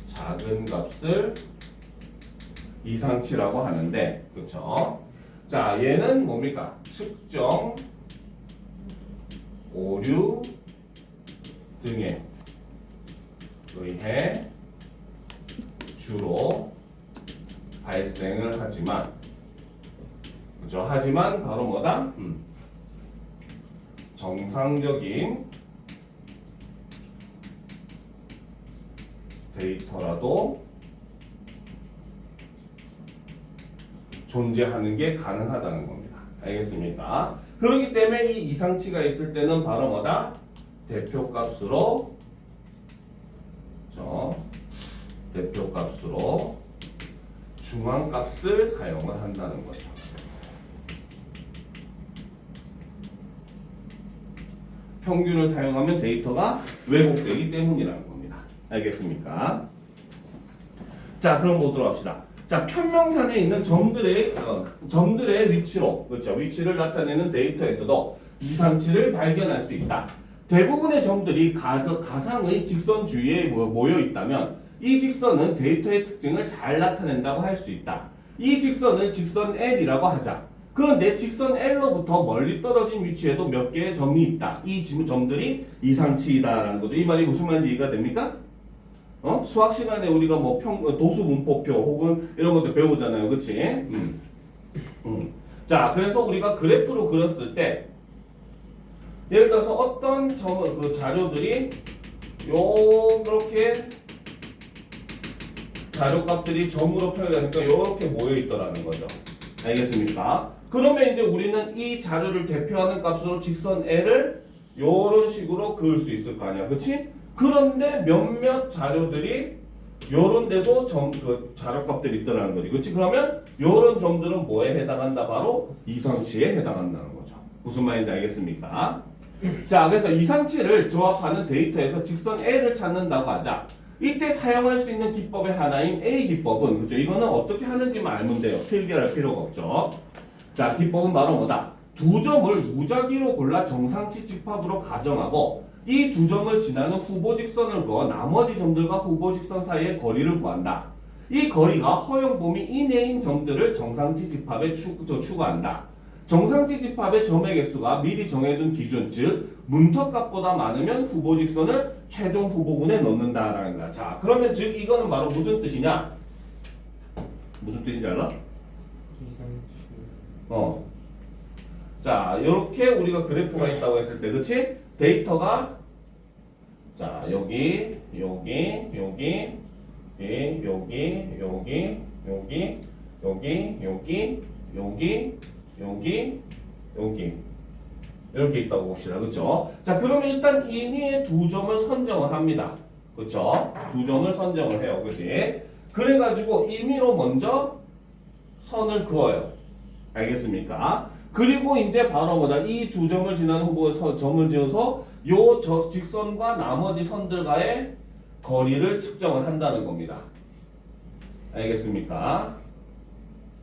작은 값을 이상치라고 하는데, 그렇죠? 자, 얘는 뭡니까? 측정, 오류 등에 의해 주로 발생을 하지만, 그렇죠? 하지만 바로 뭐다? 정상적인 데이터라도 존재하는 게 가능하다는 겁니다. 알겠습니까? 그렇기 때문에 이 이상치가 있을 때는 바로 뭐다? 대표값으로 중앙값을 사용을 한다는 거죠. 평균을 사용하면 데이터가 왜곡되기 때문이라는 겁니다. 알겠습니까? 자, 그럼 보도록 합시다. 자, 편명산에 있는 점들의 위치로, 그렇죠? 위치를 나타내는 데이터에서도 이상치를 발견할 수 있다. 대부분의 점들이 가상의 직선 주위에 모여 있다면 이 직선은 데이터의 특징을 잘 나타낸다고 할 수 있다. 이 직선을 직선 L이라고 하자. 그런데 직선 L로부터 멀리 떨어진 위치에도 몇 개의 점이 있다. 이 점들이 이상치이다라는 거죠. 이 말이 무슨 말인지 이해가 됩니까? 수학 시간에 우리가 뭐 도수 분포표 혹은 이런 것도 배우잖아요. 그치? 자, 그래서 우리가 그래프로 그렸을 때 예를 들어서 어떤 자료들이 요렇게 자료값들이 점으로 표현하니까 이렇게 모여 있더라는 거죠. 알겠습니까? 그러면 이제 우리는 이 자료를 대표하는 값으로 직선 L을 이런 식으로 그을 수 있을 거 아니야, 그렇지? 그런데 몇몇 자료들이 요런 데도 자료값들이 있더라는 거지, 그렇지? 그러면 요런 점들은 뭐에 해당한다? 바로 이상치에 해당한다는 거죠. 무슨 말인지 알겠습니까? 자, 그래서 이상치를 조합하는 데이터에서 직선 L을 찾는다고 하자. 이때 사용할 수 있는 기법의 하나인 A 기법은, 그죠? 이거는 어떻게 하는지만 알면 돼요. 필기할 필요가 없죠. 자, 기법은 바로 뭐다? 두 점을 무작위로 골라 정상치 집합으로 가정하고 이 두 점을 지나는 후보 직선을 그어 나머지 점들과 후보 직선 사이의 거리를 구한다. 이 거리가 허용 범위 이내인 점들을 정상치 집합에 추가한다. 정상치 집합의 점의 개수가 미리 정해둔 기준, 즉 문턱값보다 많으면 후보 직선을 최종 후보군에 넣는다라는 거야. 자, 그러면 즉 이거는 바로 무슨 뜻이냐? 무슨 뜻인지 알아? 이상치. 자, 이렇게 우리가 그래프가 있다고 했을 때, 그렇지? 데이터가 자, 여기 이렇게 있다고 봅시다. 그렇죠? 자, 그러면 일단 임의의 두 점을 선정을 합니다. 그렇죠? 두 점을 선정을 해요. 그렇지? 그래 가지고 임의로 먼저 선을 그어요. 알겠습니까? 그리고 이제 바로 뭐다? 이 두 점을 지나는 후보에 점을 지어서 요 직선과 나머지 선들과의 거리를 측정을 한다는 겁니다. 알겠습니까?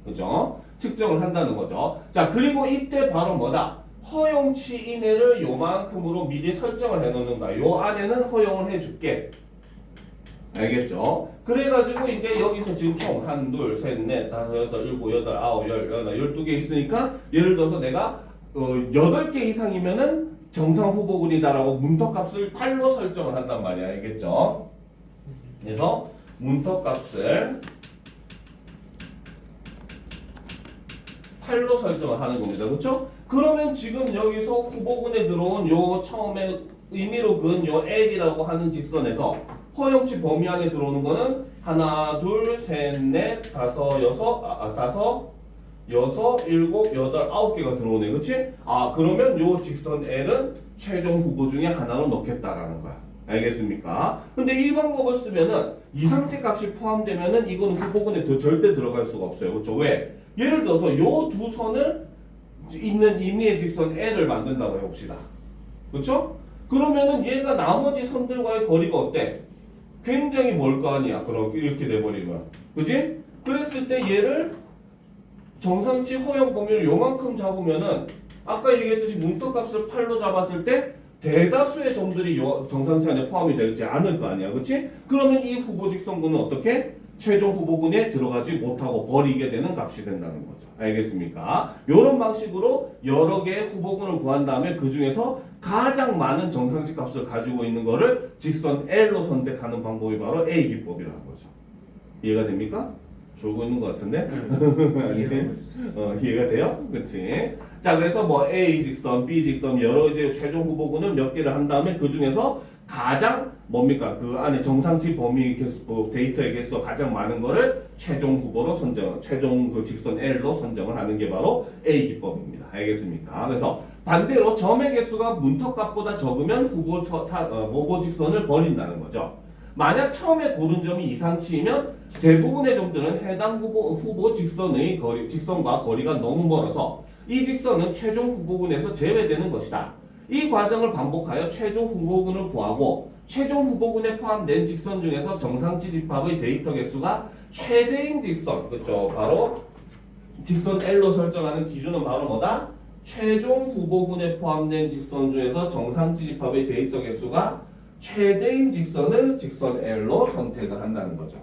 그죠? 측정을 한다는 거죠. 자, 그리고 이때 바로 뭐다? 허용치 이내를 요만큼으로 미리 설정을 해 놓는 거야. 요 안에는 허용을 해 줄게. 알겠죠? 그래가지고 이제 여기서 지금 총 1, 2, 3, 4, 5, 6, 7, 8, 9, 10, 11, 12개 있으니까 예를 들어서 내가 8개 이상이면은 정상 후보군이다라고 문턱값을 8로 설정을 한단 말이야. 알겠죠? 그래서 문턱값을 8로 설정을 하는 겁니다. 그렇죠? 그러면 지금 여기서 후보군에 들어온 요 처음에 의미로 그은 요 L이라고 하는 직선에서 허용치 범위 안에 들어오는 거는 하나, 둘, 셋, 넷, 다섯, 여섯, 일곱, 여덟, 아홉 개가 들어오네. 그치? 그러면 요 직선 L은 최종 후보 중에 하나로 넣겠다라는 거야. 알겠습니까? 근데 이 방법을 쓰면은 이상치 값이 포함되면은 이건 후보군에 절대 들어갈 수가 없어요. 그렇죠? 왜? 예를 들어서 요 두 선을 있는 임의의 직선 L을 만든다고 해봅시다. 그렇죠? 그러면은 얘가 나머지 선들과의 거리가 어때? 굉장히 멀 거 아니야. 그럼 이렇게 돼버리면. 그지? 그랬을 때 얘를 정상치 허용 범위를 요만큼 잡으면은 아까 얘기했듯이 문턱값을 8로 잡았을 때 대다수의 점들이 정상치 안에 포함이 되지 않을 거 아니야. 그치? 그러면 이 후보 직선군은 어떻게? 최종 후보군에 들어가지 못하고 버리게 되는 값이 된다는 거죠. 알겠습니까? 이런 방식으로 여러 개의 후보군을 구한 다음에 그 중에서 가장 많은 정상치 값을 가지고 있는 거를 직선 L로 선택하는 방법이 바로 A 기법이라는 거죠. 이해가 됩니까? 졸고 있는 것 같은데? 이해가 돼요? 그치? 자, 그래서 뭐 A 직선, B 직선 여러 이제 최종 후보군을 몇 개를 한 다음에 그 중에서 가장 뭡니까? 그 안에 정상치 범위 개수, 데이터의 개수가 가장 많은 거를 최종 후보로 최종 그 직선 L로 선정을 하는 게 바로 A 기법입니다. 알겠습니까? 그래서 반대로 점의 개수가 문턱값보다 적으면 후보 직선을 버린다는 거죠. 만약 처음에 고른 점이 이상치이면 대부분의 점들은 해당 후보 직선과 거리가 너무 멀어서 이 직선은 최종 후보군에서 제외되는 것이다. 이 과정을 반복하여 최종 후보군을 구하고 최종 후보군에 포함된 직선 중에서 정상치 집합의 데이터 개수가 최대인 직선, 그렇죠? 바로 직선 L로 설정하는 기준은 바로 뭐다? 최종 후보군에 포함된 직선 중에서 정상치 집합의 데이터 개수가 최대인 직선을 직선 L로 선택을 한다는 거죠.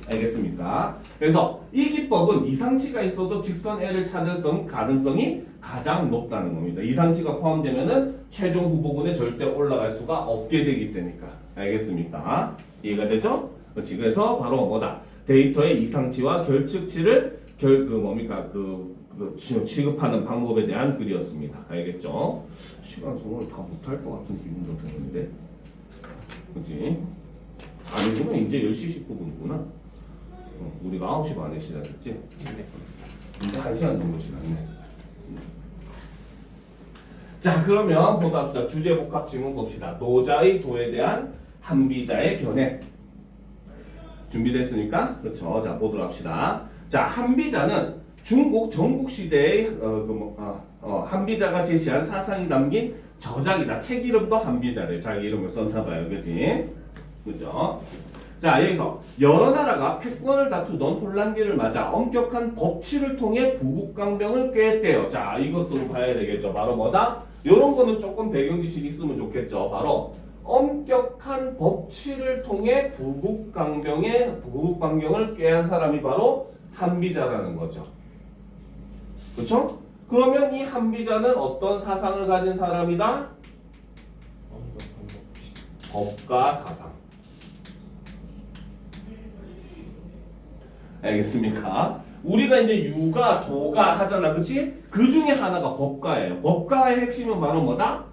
알겠습니까? 그래서 이 기법은 이상치가 있어도 직선 L을 찾을 가능성이 가장 높다는 겁니다. 이상치가 포함되면은 최종 후보군에 절대 올라갈 수가 없게 되기 때문이니까. 알겠습니까? 이해가 되죠? 그렇지. 그래서 바로 뭐다? 데이터의 이상치와 결측치를 취급하는 방법에 대한 글이었습니다. 알겠죠? 시간 소모를 다 못할 것 같은 기분도 드는데, 그렇지? 아니구나. 이제 10시 19분이구나. 우리가 9시 반에 시작했지? 네. 이제 1시간 정도 지났네. 자, 그러면 보다 합시다. 주제 복합 지문 봅시다. 노자의 도에 대한 한비자의 견해. 준비됐습니까? 그렇죠. 자, 보도록 합시다. 자, 한비자는 중국 전국 시대의 한비자가 제시한 사상이 담긴 저작이다. 책 이름도 한비자래. 자기 이름을 썼나봐요. 그지? 그죠? 자, 여기서 여러 나라가 패권을 다투던 혼란기를 맞아 엄격한 법치를 통해 부국강병을 꾀했대요. 자, 이것도 봐야 되겠죠. 바로 뭐다? 요런 거는 조금 배경 지식이 있으면 좋겠죠. 바로 엄격한 법치를 통해 부국강병을 꾀한 사람이 바로 한비자라는 거죠. 그렇죠? 그러면 이 한비자는 어떤 사상을 가진 사람이다? 법가 사상. 알겠습니까? 우리가 이제 유가, 도가 하잖아. 그치? 그 중에 하나가 법가예요. 법가의 핵심은 바로 뭐다?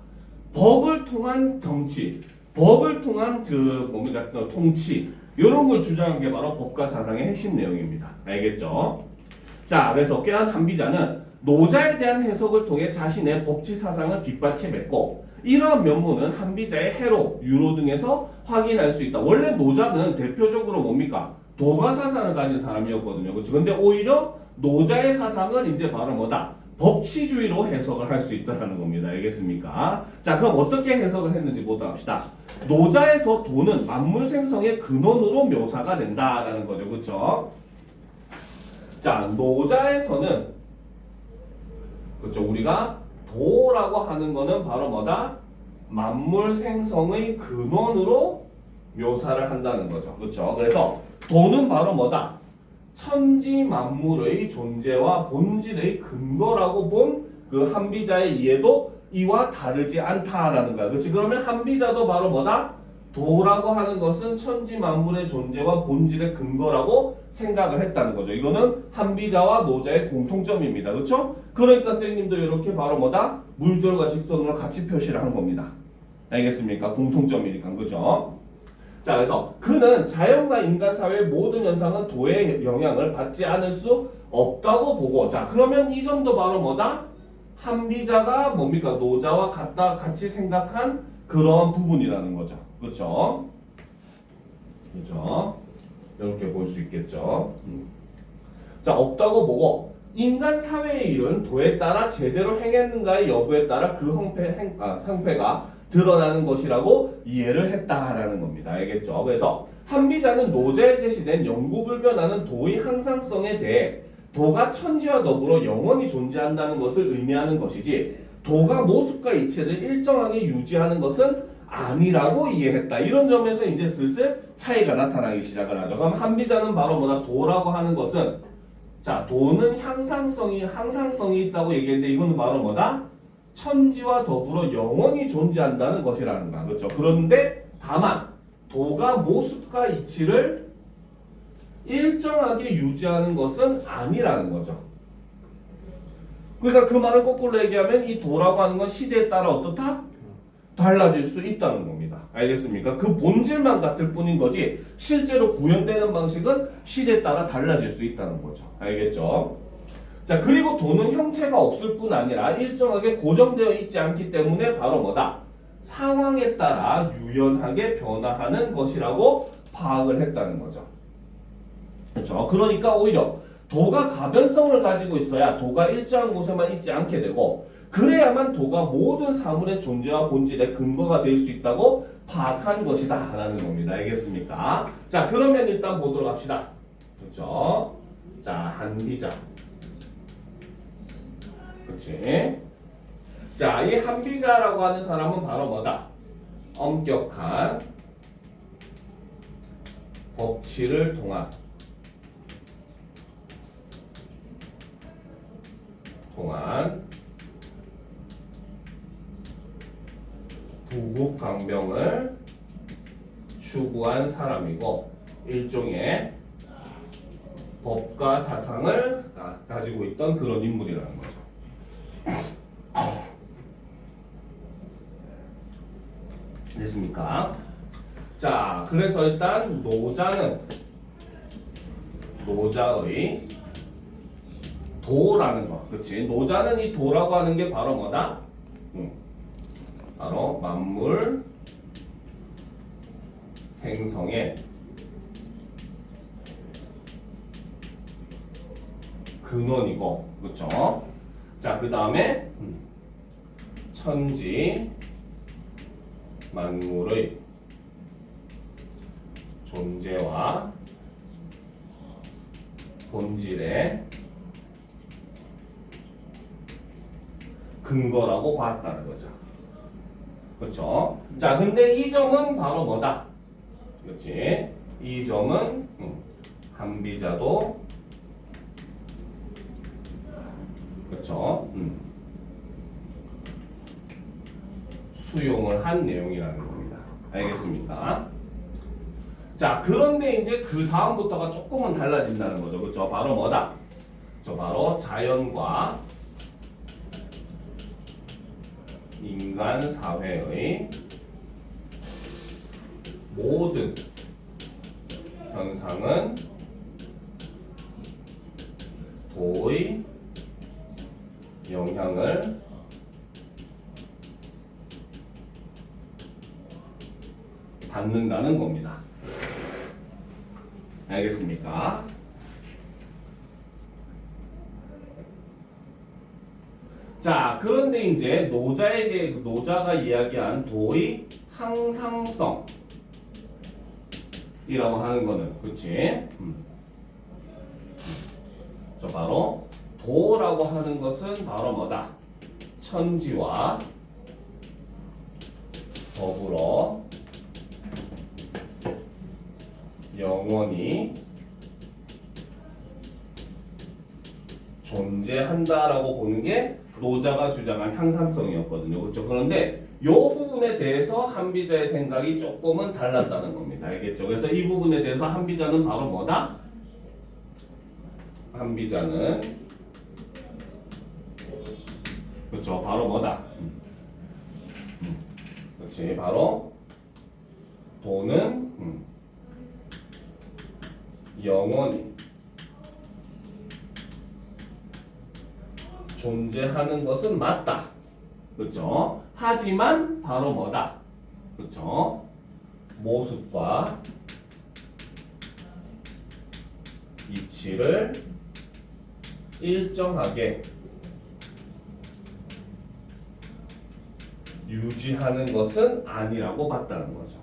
법을 통한 정치, 법을 통한 통치, 이런 걸 주장한 게 바로 법가 사상의 핵심 내용입니다. 알겠죠? 자, 그래서 꾀한 한비자는 노자에 대한 해석을 통해 자신의 법치 사상을 뒷받침했고, 이러한 면모는 한비자의 해로, 유로 등에서 확인할 수 있다. 원래 노자는 대표적으로 뭡니까? 도가 사상을 가진 사람이었거든요. 그렇죠? 근데 오히려 노자의 사상을 이제 바로 뭐다? 법치주의로 해석을 할 수 있다는 겁니다. 알겠습니까? 자, 그럼 어떻게 해석을 했는지 보도록 합시다. 노자에서 도는 만물 생성의 근원으로 묘사가 된다라는 거죠. 그렇죠? 자, 노자에서는 그렇죠. 우리가 도라고 하는 거는 바로 뭐다? 만물 생성의 근원으로 묘사를 한다는 거죠. 그렇죠? 그래서 도는 바로 뭐다? 천지 만물의 존재와 본질의 근거라고 본 그 한비자의 이해도 이와 다르지 않다라는 거야. 그렇지? 그러면 한비자도 바로 뭐다? 도라고 하는 것은 천지 만물의 존재와 본질의 근거라고 생각을 했다는 거죠. 이거는 한비자와 노자의 공통점입니다. 그렇죠? 그러니까 선생님도 이렇게 바로 뭐다? 물결과 직선으로 같이 표시를 한 겁니다. 알겠습니까? 공통점이니까. 그죠? 자, 그래서 그는 자연과 인간 사회의 모든 현상은 도의 영향을 받지 않을 수 없다고 보고, 자, 그러면 이 점도 바로 뭐다? 한비자가 뭡니까? 노자와 같이 생각한 그런 부분이라는 거죠. 그렇죠? 그렇죠? 이렇게 볼 수 있겠죠. 자, 없다고 보고 인간 사회의 일은 도에 따라 제대로 행했는가의 여부에 따라 그 상태가 드러나는 것이라고 이해를 했다라는 겁니다. 알겠죠? 그래서 한비자는 노자에 제시된 영구불변하는 도의 항상성에 대해 도가 천지와 더불어 영원히 존재한다는 것을 의미하는 것이지 도가 모습과 이체를 일정하게 유지하는 것은 아니라고 이해했다. 이런 점에서 이제 슬슬 차이가 나타나기 시작을 하죠. 그럼 한비자는 바로 뭐다? 도라고 하는 것은, 자, 도는 항상성이 있다고 얘기했는데 이거는 바로 뭐다? 천지와 더불어 영원히 존재한다는 것이라는 거야. 그렇죠? 그런데 다만 도가 모습과 이치를 일정하게 유지하는 것은 아니라는 거죠. 그러니까 그 말을 거꾸로 얘기하면 이 도라고 하는 건 시대에 따라 어떻다? 달라질 수 있다는 겁니다. 알겠습니까? 그 본질만 같을 뿐인 거지 실제로 구현되는 방식은 시대에 따라 달라질 수 있다는 거죠. 알겠죠? 자, 그리고 도는 형체가 없을 뿐 아니라 일정하게 고정되어 있지 않기 때문에 바로 뭐다? 상황에 따라 유연하게 변화하는 것이라고 파악을 했다는 거죠. 그렇죠? 그러니까 오히려 도가 가변성을 가지고 있어야 도가 일정한 곳에만 있지 않게 되고 그래야만 도가 모든 사물의 존재와 본질의 근거가 될 수 있다고 파악한 것이다 라는 겁니다. 알겠습니까? 자, 그러면 일단 보도록 합시다. 그렇죠? 자, 한비자. 그렇지? 자, 이 한비자라고 하는 사람은 바로 뭐다? 엄격한 법치를 통한 부국강병을 추구한 사람이고 일종의 법과 사상을 가지고 있던 그런 인물이라는 거죠. 됐습니까? 자, 그래서 일단 노자의 도라는 거, 그렇지? 노자는 이 도라고 하는 게 바로 뭐다? 바로 만물 생성의 근원이고, 그렇죠? 자, 그 다음에 천지 만물의 존재와 본질의 근거라고 봤다는 거죠. 그렇죠? 자, 근데 이 점은 바로 뭐다? 그렇지? 이 점은 한비자도 그렇죠? 수용을 한 내용이라는 겁니다. 알겠습니까? 자, 그런데 이제 그 다음부터가 조금은 달라진다는 거죠. 그렇죠? 바로 뭐다? 바로 자연과 인간 사회의 모든 현상은 도의 영향을 받는다는 겁니다. 알겠습니까? 자, 그런데 이제 노자가 이야기한 도의 항상성이라고 하는 거는, 그렇지? 저 바로 도라고 하는 것은 바로 뭐다? 천지와 더불어 영원히 존재한다라고 보는 게 노자가 주장한 향상성이었거든요. 그렇죠? 그런데 이 부분에 대해서 한비자의 생각이 조금은 달랐다는 겁니다. 알겠죠? 그래서 이 부분에 대해서 한비자는 바로 뭐다? 한비자는 그렇죠. 바로 뭐다? 그렇지. 바로 도는 영원히 존재하는 것은 맞다. 그렇죠? 하지만 바로 뭐다? 그렇죠? 모습과 이치를 일정하게 유지하는 것은 아니라고 봤다는 거죠.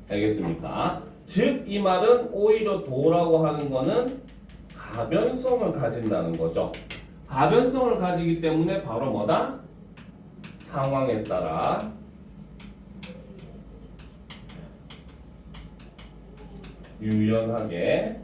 알겠습니까? 즉, 이 말은 오히려 도라고 하는 거는 가변성을 가진다는 거죠. 가변성을 가지기 때문에 바로 뭐다? 상황에 따라 유연하게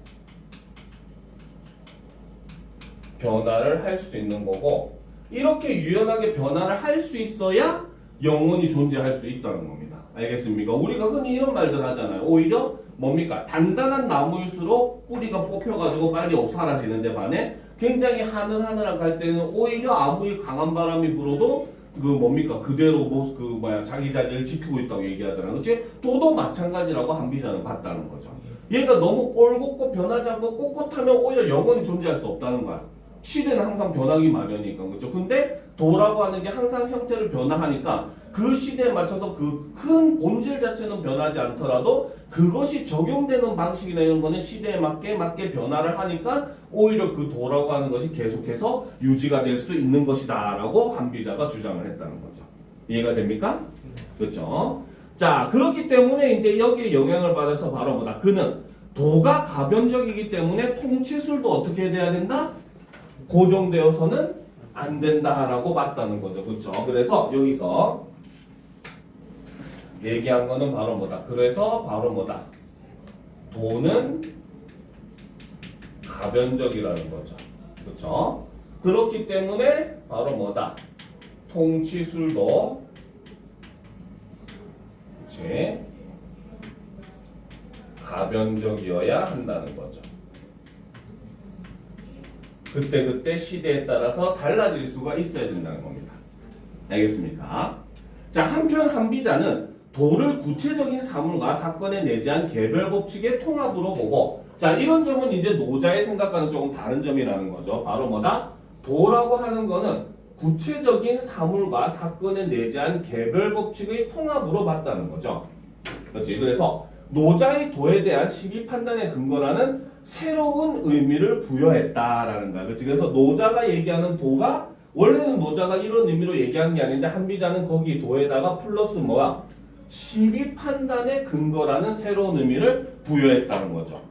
변화를 할 수 있는 거고, 이렇게 유연하게 변화를 할 수 있어야 영원히 존재할 수 있다는 겁니다. 알겠습니까? 우리가 흔히 이런 말들 하잖아요. 오히려 뭡니까? 단단한 나무일수록 뿌리가 뽑혀가지고 빨리 사라지는데 반해 굉장히 하늘하늘하게 할 때는 오히려 아무리 강한 바람이 불어도 그 뭡니까? 그대로 자기 자리를 지키고 있다고 얘기하잖아요. 그렇지? 도도 마찬가지라고 한비자는 봤다는 거죠. 얘가 너무 꼴곧고 변하지 않고 꼿꼿하면 오히려 영원히 존재할 수 없다는 거야. 시대는 항상 변하기 마련이니까. 그렇죠? 근데 도라고 하는 게 항상 형태를 변화하니까 그 시대에 맞춰서 그 큰 본질 자체는 변하지 않더라도 그것이 적용되는 방식이나 이런 거는 시대에 맞게 변화를 하니까 오히려 그 도라고 하는 것이 계속해서 유지가 될 수 있는 것이다 라고 한비자가 주장을 했다는 거죠. 이해가 됩니까? 그렇죠? 자, 그렇기 때문에 이제 여기에 영향을 받아서 바로 뭐다? 그는 도가 가변적이기 때문에 통치술도 어떻게 돼야 된다? 고정되어서는 안 된다라고 봤다는 거죠. 그렇죠? 그래서 여기서 얘기한 거는 바로 뭐다? 그래서 바로 뭐다? 도는 가변적이라는 거죠. 그렇죠? 그렇기 때문에 바로 뭐다? 통치술도 그렇지? 가변적이어야 한다는 거죠. 그때 시대에 따라서 달라질 수가 있어야 된다는 겁니다. 알겠습니까? 자, 한편 한비자는 도를 구체적인 사물과 사건에 내재한 개별 법칙의 통합으로 보고, 자, 이런 점은 이제 노자의 생각과는 조금 다른 점이라는 거죠. 바로 뭐다? 도라고 하는 거는 구체적인 사물과 사건에 내재한 개별 법칙의 통합으로 봤다는 거죠. 그렇지? 그래서 노자의 도에 대한 시비 판단의 근거라는 새로운 의미를 부여했다라는 거야. 그렇지? 그래서 노자가 얘기하는 도가 원래는 노자가 이런 의미로 얘기한 게 아닌데 한비자는 거기 도에다가 플러스 뭐야? 시비 판단의 근거라는 새로운 의미를 부여했다는 거죠.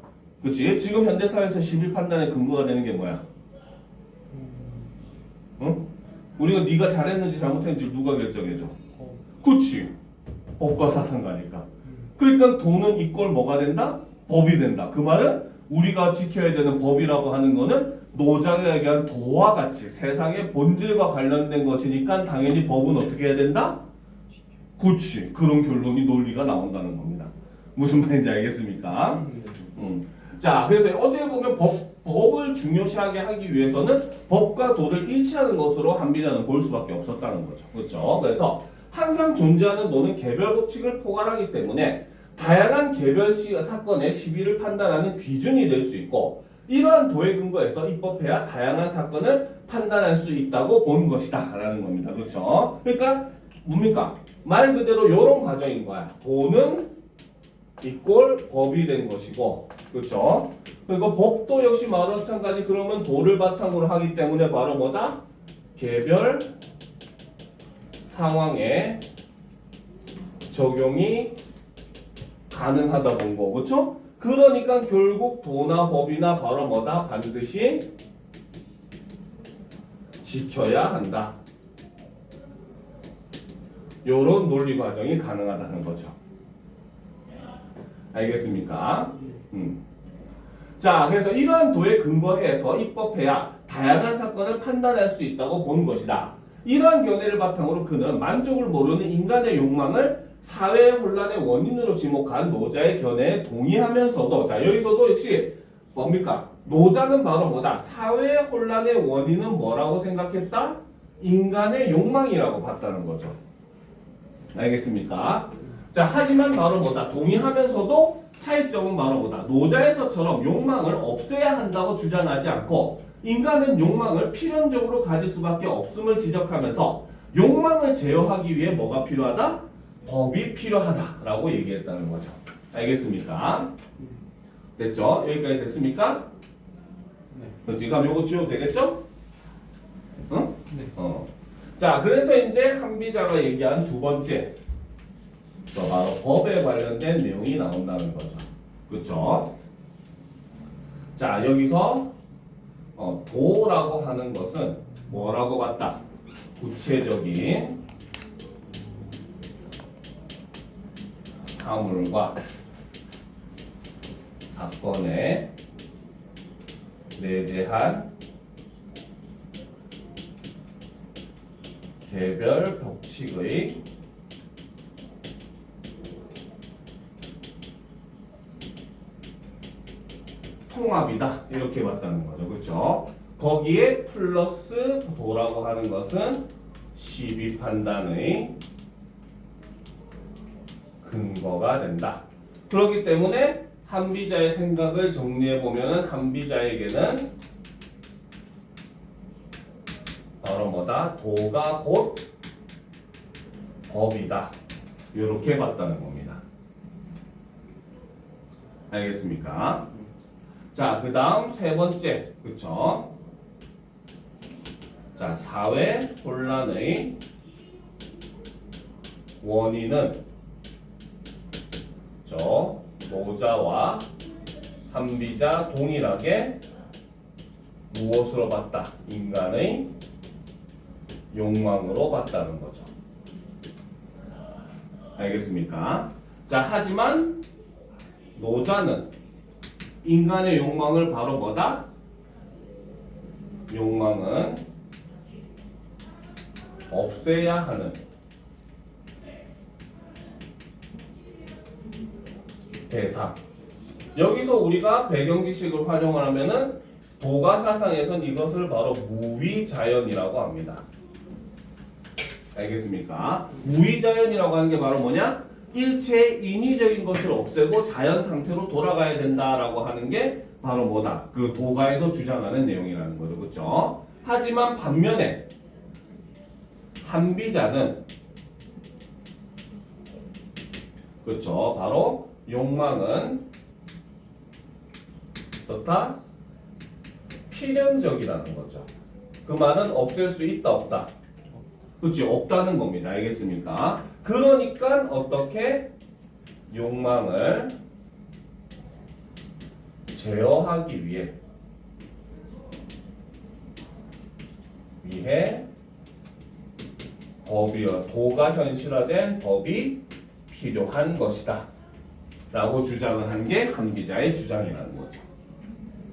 그렇지? 지금 현대사회에서 시비 판단의 근거가 되는 게 뭐야? 응? 우리가 네가 잘했는지 잘못했는지 누가 결정해줘? 그렇지. 법과 사상가니까. 그러니까 도는 이꼴 뭐가 된다? 법이 된다. 그 말은 우리가 지켜야 되는 법이라고 하는 거는 노자가 얘기한 도와 같이 세상의 본질과 관련된 것이니까 당연히 법은 어떻게 해야 된다? 그렇지. 그런 결론이 논리가 나온다는 겁니다. 무슨 말인지 알겠습니까? 자, 그래서 어떻게 보면 법을 중요시하게 하기 위해서는 법과 도를 일치하는 것으로 한비자는 볼 수밖에 없었다는 거죠. 그렇죠? 그래서 항상 존재하는 도는 개별 법칙을 포괄하기 때문에 다양한 개별 사건의 시비를 판단하는 기준이 될 수 있고, 이러한 도에 근거해서 입법해야 다양한 사건을 판단할 수 있다고 본 것이다 라는 겁니다. 그렇죠? 그러니까 뭡니까? 말 그대로 이런 과정인 거야. 도는 이꼴 법이 된 것이고, 그렇죠? 그리고 법도 역시 마찬가지. 그러면 도를 바탕으로 하기 때문에 바로 뭐다? 개별 상황에 적용이 가능하다 본 거, 그렇죠? 그러니까 결국 도나 법이나 바로 뭐다? 반드시 지켜야 한다. 요런 논리 과정이 가능하다는 거죠. 알겠습니까? 자, 그래서 이러한 도에 근거해서 입법해야 다양한 사건을 판단할 수 있다고 본 것이다. 이러한 견해를 바탕으로 그는 만족을 모르는 인간의 욕망을 사회의 혼란의 원인으로 지목한 노자의 견해에 동의하면서도 자 여기서도 역시 뭡니까? 노자는 바로 뭐다? 사회의 혼란의 원인은 뭐라고 생각했다? 인간의 욕망이라고 봤다는 거죠. 알겠습니까? 자 하지만 바로 뭐다? 동의하면서도 차이점은 바로 뭐다? 노자에서처럼 욕망을 없애야 한다고 주장하지 않고 인간은 욕망을 필연적으로 가질 수밖에 없음을 지적하면서 욕망을 제어하기 위해 뭐가 필요하다? 법이 필요하다라고 얘기했다는 거죠. 알겠습니까? 됐죠? 여기까지 됐습니까? 네. 지금 요거 지워도 되겠죠? 응? 네. 자, 그래서 이제 한비자가 얘기한 두 번째, 저 바로 법에 관련된 내용이 나온다는 거죠. 그렇죠? 자, 여기서 도라고 하는 것은 뭐라고 봤다? 구체적인 사물과 사건에 내재한 개별 법칙의 통합이다 이렇게 봤다는 거죠. 그렇죠? 거기에 플러스 도라고 하는 것은 시비 판단의 근거가 된다. 그렇기 때문에 한비자의 생각을 정리해 보면은 한비자에게는 바로 뭐다? 도가 곧 법이다. 이렇게 봤다는 겁니다. 알겠습니까? 자, 그 다음 세 번째, 그쵸? 자, 사회 혼란의 원인은 저 노자와 한비자 동일하게 무엇으로 봤다? 인간의 욕망으로 봤다는 거죠. 알겠습니까? 자, 하지만 노자는 인간의 욕망을 바로 뭐다? 욕망은 없애야 하는 대상. 여기서 우리가 배경 지식을 활용을 하면은 도가 사상에선 이것을 바로 무위자연이라고 합니다. 알겠습니까? 무위자연이라고 하는 게 바로 뭐냐? 일체 인위적인 것을 없애고 자연 상태로 돌아가야 된다라고 하는 게 바로 뭐다? 그 도가에서 주장하는 내용이라는 거죠. 그렇죠? 하지만 반면에 한비자는 그렇죠. 바로 욕망은 어떻다? 필연적이라는 거죠. 그 말은 없앨 수 있다 없다? 그렇지, 없다는 겁니다. 알겠습니까? 그러니까 어떻게 욕망을 제어하기 위해 법이요, 도가 현실화된 법이 필요한 것이다 라고 주장을 한 게 한비자의 주장이라는 거죠.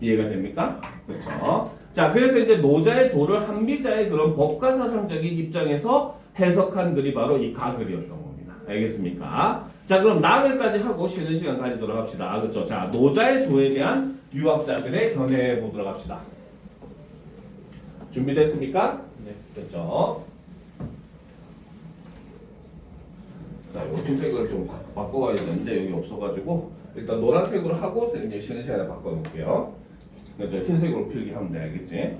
이해가 됩니까? 그렇죠. 자, 그래서 이제 노자의 도를 한비자의 그런 법과 사상적인 입장에서 해석한 글이 바로 이 가글이었던 겁니다. 알겠습니까? 자, 그럼 나글까지 하고 쉬는 시간 가지도록 합시다. 그렇죠. 자, 노자의 도에 대한 유학자들의 견해 보도록 합시다. 준비됐습니까? 네. 됐죠. 자, 요 흰색을 좀 바꿔봐야 되는데 여기 없어가지고 일단 노란색으로 하고 이제 쉬는 시간에 바꿔놓을게요. 그래서 흰색으로 필기하면 돼, 알겠지?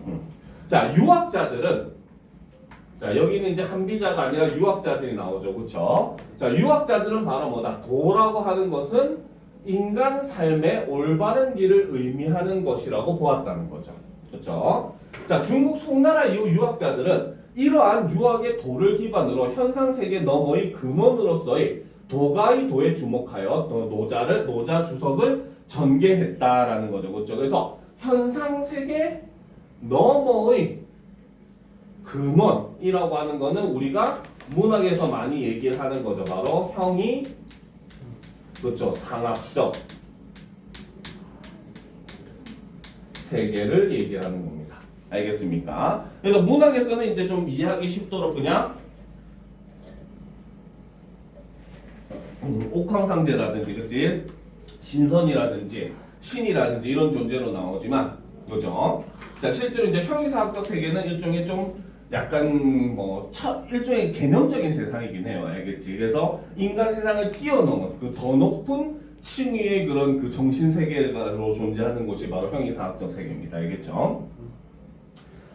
자, 유학자들은 자 여기는 이제 한비자가 아니라 유학자들이 나오죠, 그렇죠? 자, 유학자들은 바로 뭐다? 도라고 하는 것은 인간 삶의 올바른 길을 의미하는 것이라고 보았다는 거죠, 그렇죠? 자, 중국 송나라 이후 유학자들은 이러한 유학의 도를 기반으로 현상 세계 너머의 근원으로서의 도가의 도에 주목하여 노자 주석을 전개했다라는 거죠, 그렇죠? 그래서 현상 세계 너머의 근원이라고 하는 거는 우리가 문학에서 많이 얘기를 하는 거죠. 바로 형이 그렇죠, 상학적 세계를 얘기하는 겁니다. 알겠습니까? 그래서 문학에서는 이제 좀 이해하기 쉽도록 그냥 옥황상제라든지, 그치? 신선이라든지 신이라든지 이런 존재로 나오지만, 그죠? 자, 실제로 이제 형이사학적 세계는 일종의 좀 약간 뭐 일종의 개념적인 세상이긴 해요. 알겠지? 그래서 인간 세상을 뛰어넘은 그 더 높은 층위의 그런 그 정신 세계로 존재하는 곳이 바로 형이사학적 세계입니다. 알겠죠?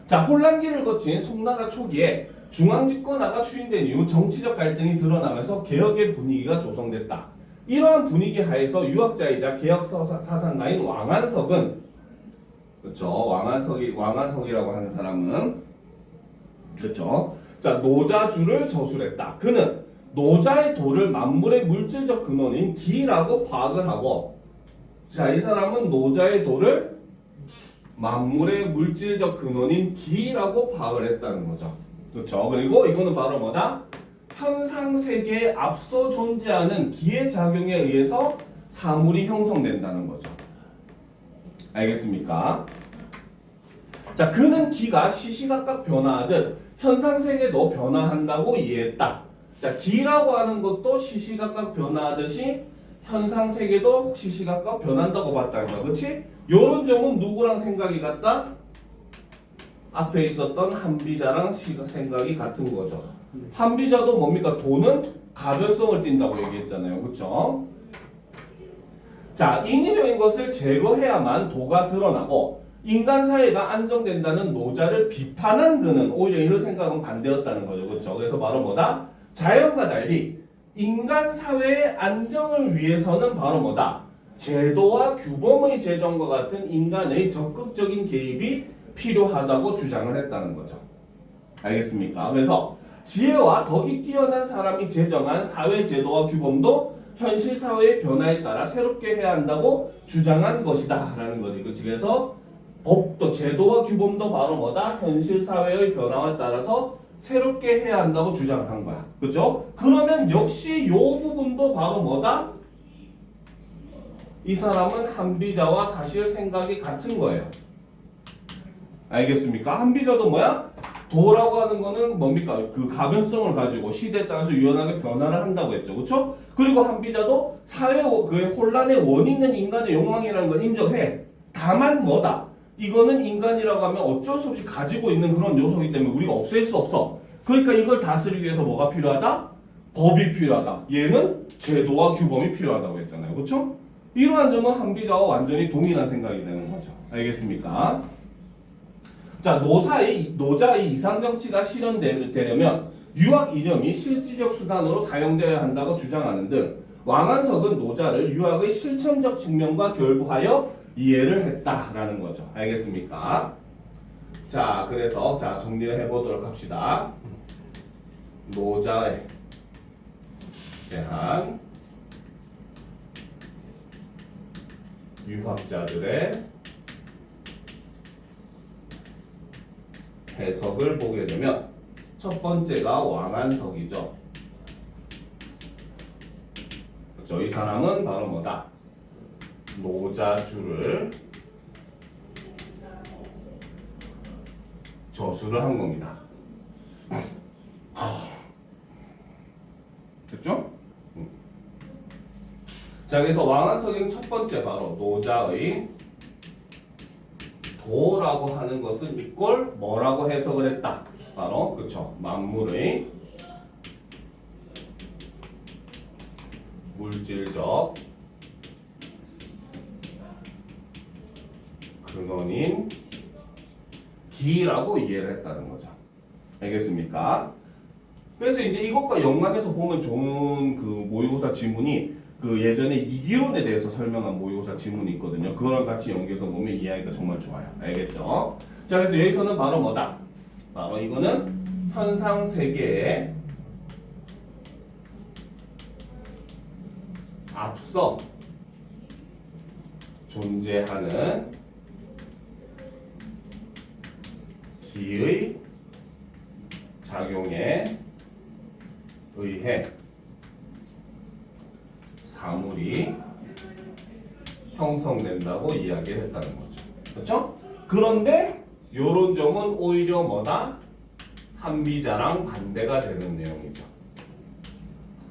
자, 혼란기를 거친 송나라 초기에 중앙집권화가 추인된 이후 정치적 갈등이 드러나면서 개혁의 분위기가 조성됐다. 이러한 분위기 하에서 유학자이자 개혁 사상가인 왕한석은, 그렇죠? 왕한석이라고 하는 사람은, 그렇죠? 자, 노자주를 저술했다. 그는 노자의 도를 만물의 물질적 근원인 기라고 파악을 하고, 자, 이 사람은 노자의 도를 만물의 물질적 근원인 기라고 파악을 했다는 거죠. 그렇죠? 그리고 이거는 바로 뭐다? 현상 세계에 앞서 존재하는 기의 작용에 의해서 사물이 형성된다는 거죠. 알겠습니까? 자, 그는 기가 시시각각 변화하듯 현상 세계도 변화한다고 이해했다. 자, 기라고 하는 것도 시시각각 변화하듯이 현상 세계도 시시각각 변한다고 봤다는 거야. 그렇지? 요런 점은 누구랑 생각이 같다? 앞에 있었던 한비자랑 생각이 같은 거죠. 한비자도 뭡니까? 도는 가변성을 띈다고 얘기했잖아요. 그렇죠? 자, 인위적인 것을 제거해야만 도가 드러나고 인간 사회가 안정된다는 노자를 비판한 그는 오히려 이런 생각은 반대였다는 거죠. 그렇죠? 그래서 바로 뭐다? 자연과 달리 인간 사회의 안정을 위해서는 바로 뭐다? 제도와 규범의 제정과 같은 인간의 적극적인 개입이 필요하다고 주장을 했다는 거죠. 알겠습니까? 그래서 지혜와 덕이 뛰어난 사람이 제정한 사회 제도와 규범도 현실 사회의 변화에 따라 새롭게 해야 한다고 주장한 것이다 라는 거지. 그래서 법도 제도와 규범도 바로 뭐다? 현실 사회의 변화에 따라서 새롭게 해야 한다고 주장을 한 거야. 그죠? 그러면 역시 요 부분도 바로 뭐다? 이 사람은 한비자와 사실 생각이 같은 거예요. 알겠습니까? 한비자도 뭐야? 도라고 하는 거는 뭡니까? 그 가변성을 가지고 시대에 따라서 유연하게 변화를 한다고 했죠. 그렇죠? 그리고 한비자도 사회 그 혼란의 원인은 인간의 욕망이라는 걸 인정해. 다만 뭐다? 이거는 인간이라고 하면 어쩔 수 없이 가지고 있는 그런 요소이기 때문에 우리가 없앨 수 없어. 그러니까 이걸 다스리기 위해서 뭐가 필요하다? 법이 필요하다. 얘는 제도와 규범이 필요하다고 했잖아요. 그렇죠? 이러한 점은 한비자와 완전히 동일한 생각이 되는 거죠. 알겠습니까? 자, 노자의 이상정치가 실현되려면 유학 이념이 실질적 수단으로 사용되어야 한다고 주장하는 등 왕한석은 노자를 유학의 실천적 측면과 결부하여 이해를 했다라는 거죠. 알겠습니까? 자, 그래서 자 정리를 해보도록 합시다. 노자에 대한 유학자들의 해석을 보게 되면 첫 번째가 왕한석이죠. 그렇죠? 이 사람은 바로 뭐다? 노자주를 저술을 한 겁니다. 됐죠? 자, 그래서 왕한석의 첫 번째 바로 노자의 도라고 하는 것은 이꼴 뭐라고 해석을 했다? 바로 그쵸 만물의 물질적 근원인 기라고 이해를 했다는 거죠. 알겠습니까? 그래서 이제 이것과 연관해서 보면 좋은 그 모의고사 지문이 그 예전에 이기론에 대해서 설명한 모의고사 지문이 있거든요. 그거랑 같이 연계해서 보면 이해하기가 정말 좋아요. 알겠죠? 자, 그래서 여기서는 바로 뭐다? 바로 이거는 현상 세계에 앞서 존재하는 기의 작용에 의해 사물이 형성된다고 이야기를 했다는 거죠. 그렇죠? 그런데 요런 점은 오히려 뭐다? 한비자랑 반대가 되는 내용이죠.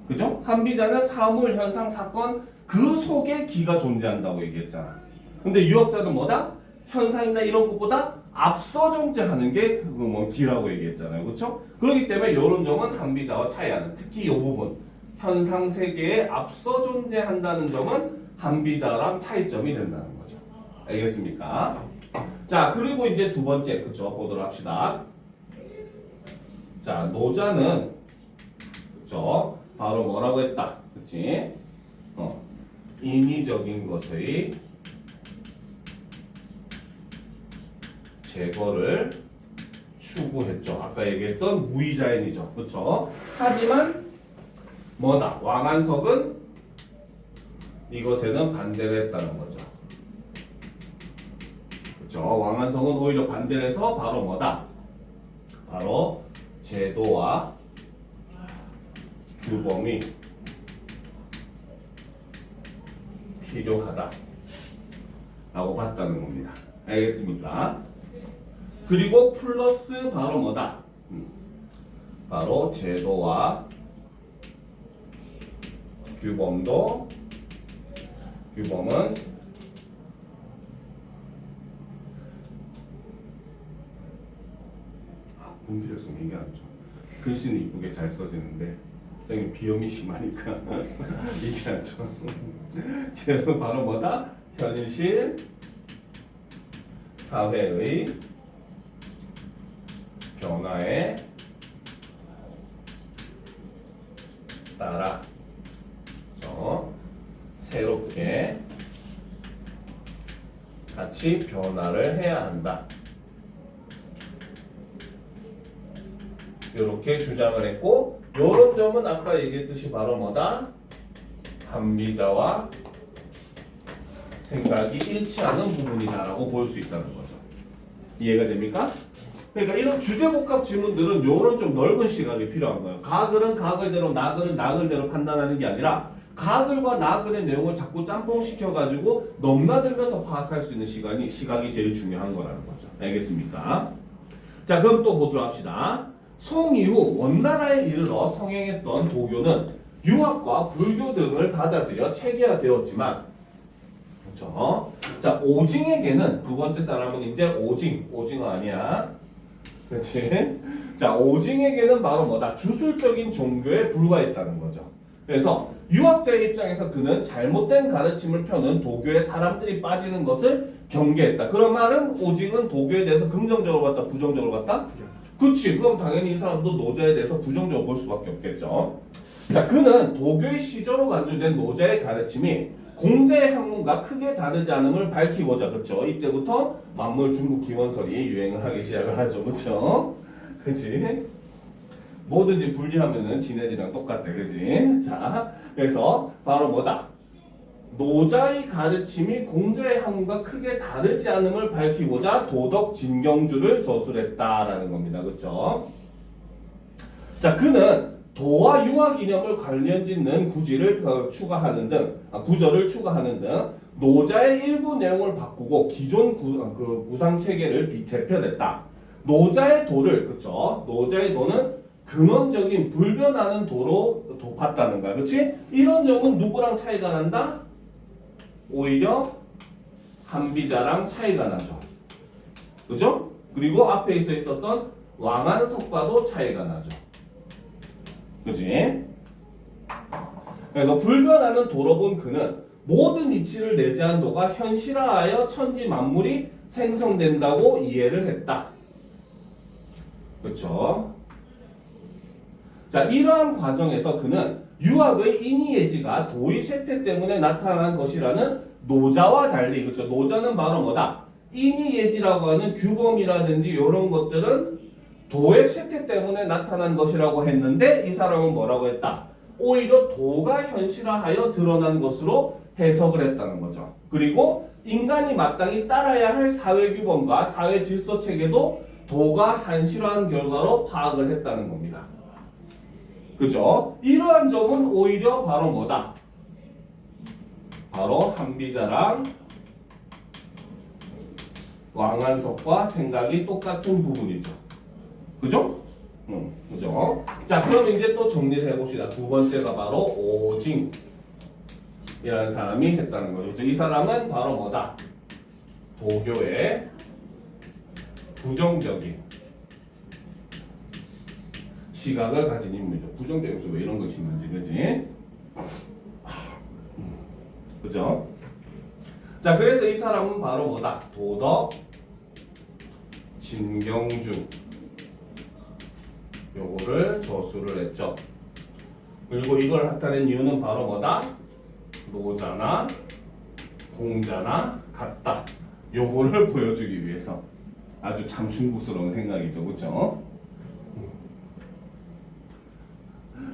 그죠? 한비자는 사물, 현상, 사건 그 속에 기가 존재한다고 얘기했잖아. 근데 유학자는 뭐다? 현상이나 이런 것보다 앞서 존재하는 게 뭐 기라고 얘기했잖아요. 그렇죠? 그렇기 때문에 이런 점은 한비자와 차이하는, 특히 이 부분 현상 세계에 앞서 존재한다는 점은 한비자랑 차이점이 된다는 거죠. 알겠습니까? 자, 그리고 이제 두 번째, 그쵸? 보도록 합시다. 자, 노자는, 그쵸? 바로 뭐라고 했다. 그치? 인위적인 것의 제거를 추구했죠. 아까 얘기했던 무의자연이죠. 그쵸? 하지만, 뭐다? 왕안석은 이것에는 반대를 했다는 거죠. 그쵸? 왕안석은 오히려 반대를 해서 바로 뭐다? 바로 제도와 규범이 필요하다 라고 봤다는 겁니다. 알겠습니까? 그리고 플러스 바로 뭐다? 바로 제도와 규범은 분필했으면 이게 안 좋아. 글씨는 이쁘게 잘 써지는데 선생님 비염이 심하니까 이게 안 좋아. 그래서 바로 뭐다? 현실 사회의 변화에 따라 새롭게 같이 변화를 해야 한다. 이렇게 주장을 했고, 이런 점은 아까 얘기했듯이 바로 뭐다? 한비자와 생각이 일치하는 부분이다라고 볼 수 있다는 거죠. 이해가 됩니까? 그러니까 이런 주제복합 질문들은 이런 좀 넓은 시각이 필요한 거예요. 가글은 가글대로, 나글은 나글대로 판단하는 게 아니라 가글과 나글의 내용을 자꾸 짬뽕시켜가지고 넘나들면서 파악할 수 있는 시각이 제일 중요한 거라는 거죠. 알겠습니까? 자, 그럼 또 보도록 합시다. 송 이후 원나라에 이르러 성행했던 도교는 유학과 불교 등을 받아들여 체계화되었지만, 그렇죠? 자, 오징에게는 두 번째 사람은 이제 오징어 아니야. 그렇지? 자, 오징에게는 바로 뭐다? 주술적인 종교에 불과했다는 거죠. 그래서 유학자의 입장에서 그는 잘못된 가르침을 펴는 도교에 사람들이 빠지는 것을 경계했다. 그런 말은 오징은 도교에 대해서 긍정적으로 봤다, 부정적으로 봤다? 그렇지. 그럼 당연히 이 사람도 노자에 대해서 부정적으로 볼 수밖에 없겠죠. 자, 그는 도교의 시조로 간주된 노자의 가르침이 공자의 학문과 크게 다르지 않음을 밝히고자, 그렇죠? 이때부터 만물 중국 기원설이 유행을 하기 시작을 하죠, 그렇죠? 그렇지? 뭐든지 분리하면은 지네들이랑 똑같대, 그렇지? 자, 그래서 바로 뭐다? 노자의 가르침이 공자의 학문과 크게 다르지 않음을 밝히고자 도덕 진경주를 저술했다라는 겁니다, 그렇죠? 자, 그는 도와 유학 이념을 관련짓는 구절을 추가하는 등 노자의 일부 내용을 바꾸고 기존 구상 체계를 재편했다. 노자의 도를, 그렇죠? 노자의 도는 근원적인 불변하는 도로 봤다는 거야, 그렇지? 이런 점은 누구랑 차이가 난다? 오히려 한비자랑 차이가 나죠, 그죠? 그리고 앞에 있었던 왕안석과도 차이가 나죠. 그지? 그래서 불변하는 도로 본 그는 모든 이치를 내재한 도가 현실화하여 천지 만물이 생성된다고 이해를 했다. 그렇죠? 자, 이러한 과정에서 그는 유학의 인이예지가 도의 쇠퇴 때문에 나타난 것이라는 노자와 달리, 그렇죠? 노자는 바로 뭐다? 인이예지라고 하는 규범이라든지 이런 것들은 도의 쇠퇴 때문에 나타난 것이라고 했는데, 이 사람은 뭐라고 했다? 오히려 도가 현실화하여 드러난 것으로 해석을 했다는 거죠. 그리고 인간이 마땅히 따라야 할 사회 규범과 사회 질서 체계도 도가 현실화한 결과로 파악을 했다는 겁니다. 그죠? 이러한 점은 오히려 바로 뭐다? 바로 한비자랑 왕한석과 생각이 똑같은 부분이죠. 그죠? 그죠? 자, 그럼 이제 또 정리를 해봅시다. 두 번째가 바로 오징이라는 사람이 했다는 거죠. 그죠? 이 사람은 바로 뭐다? 도교의 부정적인 시각을 가진 인물이죠. 부정적인 왜 이런 걸 짓는지, 그지? 그죠? 자, 그래서 이 사람은 바로 뭐다? 도덕 진경준. 요거를 저수를 했죠. 그리고 이걸 나타낸 이유는 바로 뭐다? 노자나 공자나 같다. 요거를 보여주기 위해서. 아주 참 중국스러운 생각이죠. 그렇죠?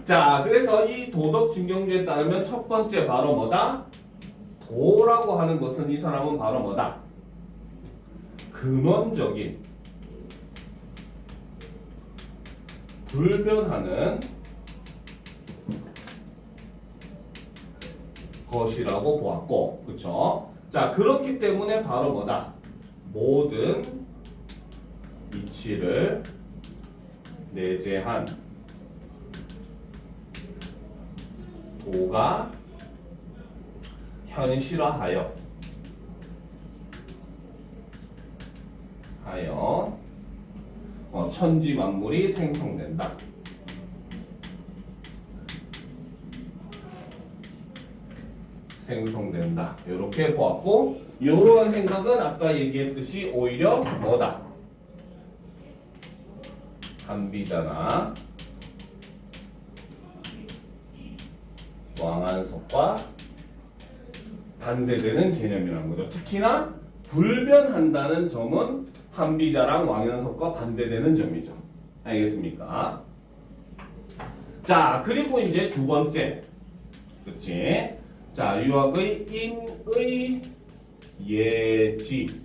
자, 그래서 이 도덕 진경주에 따르면 첫 번째 바로 뭐다? 도라고 하는 것은 이 사람은 바로 뭐다? 근원적인 불변하는 것이라고 보았고, 그렇죠? 자, 그렇기 때문에 바로 뭐다? 모든 이치를 내재한 도가 현실화하여 천지 만물이 생성된다. 생성된다. 이렇게 보았고, 이러한 생각은 아까 얘기했듯이 오히려 뭐다? 한비자나 왕한석과 반대되는 개념이라는 거죠. 특히나 불변한다는 점은 한비자랑 왕현석과 반대되는 점이죠. 알겠습니까? 자, 그리고 이제 두 번째, 그렇지? 자, 유학의 인의 예지,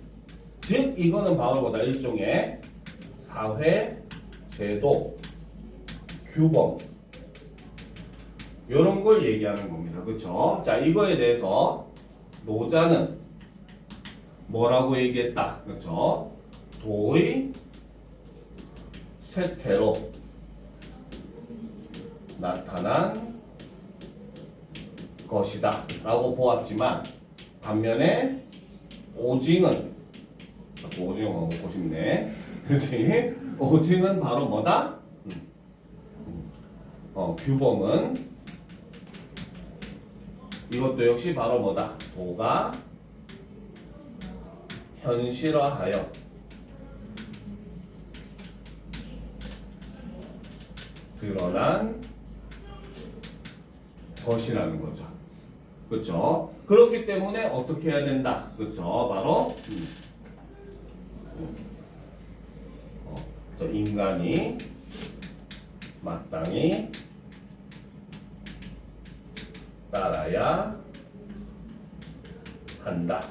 즉 이거는 바로 뭐다? 일종의 사회 제도 규범 이런 걸 얘기하는 겁니다. 그렇죠? 자, 이거에 대해서 노자는 뭐라고 얘기했다? 그렇죠? 도의 쇠퇴로 나타난 것이다 라고 보았지만, 반면에 오징은 오징어 먹고 싶네. 그렇지? 오징은 바로 뭐다? 규범은 이것도 역시 바로 뭐다? 도가 현실화하여 드러난 것이라는 거죠. 그렇죠? 그렇기 때문에 어떻게 해야 된다? 그렇죠? 바로 그래서 인간이 마땅히 따라야 한다.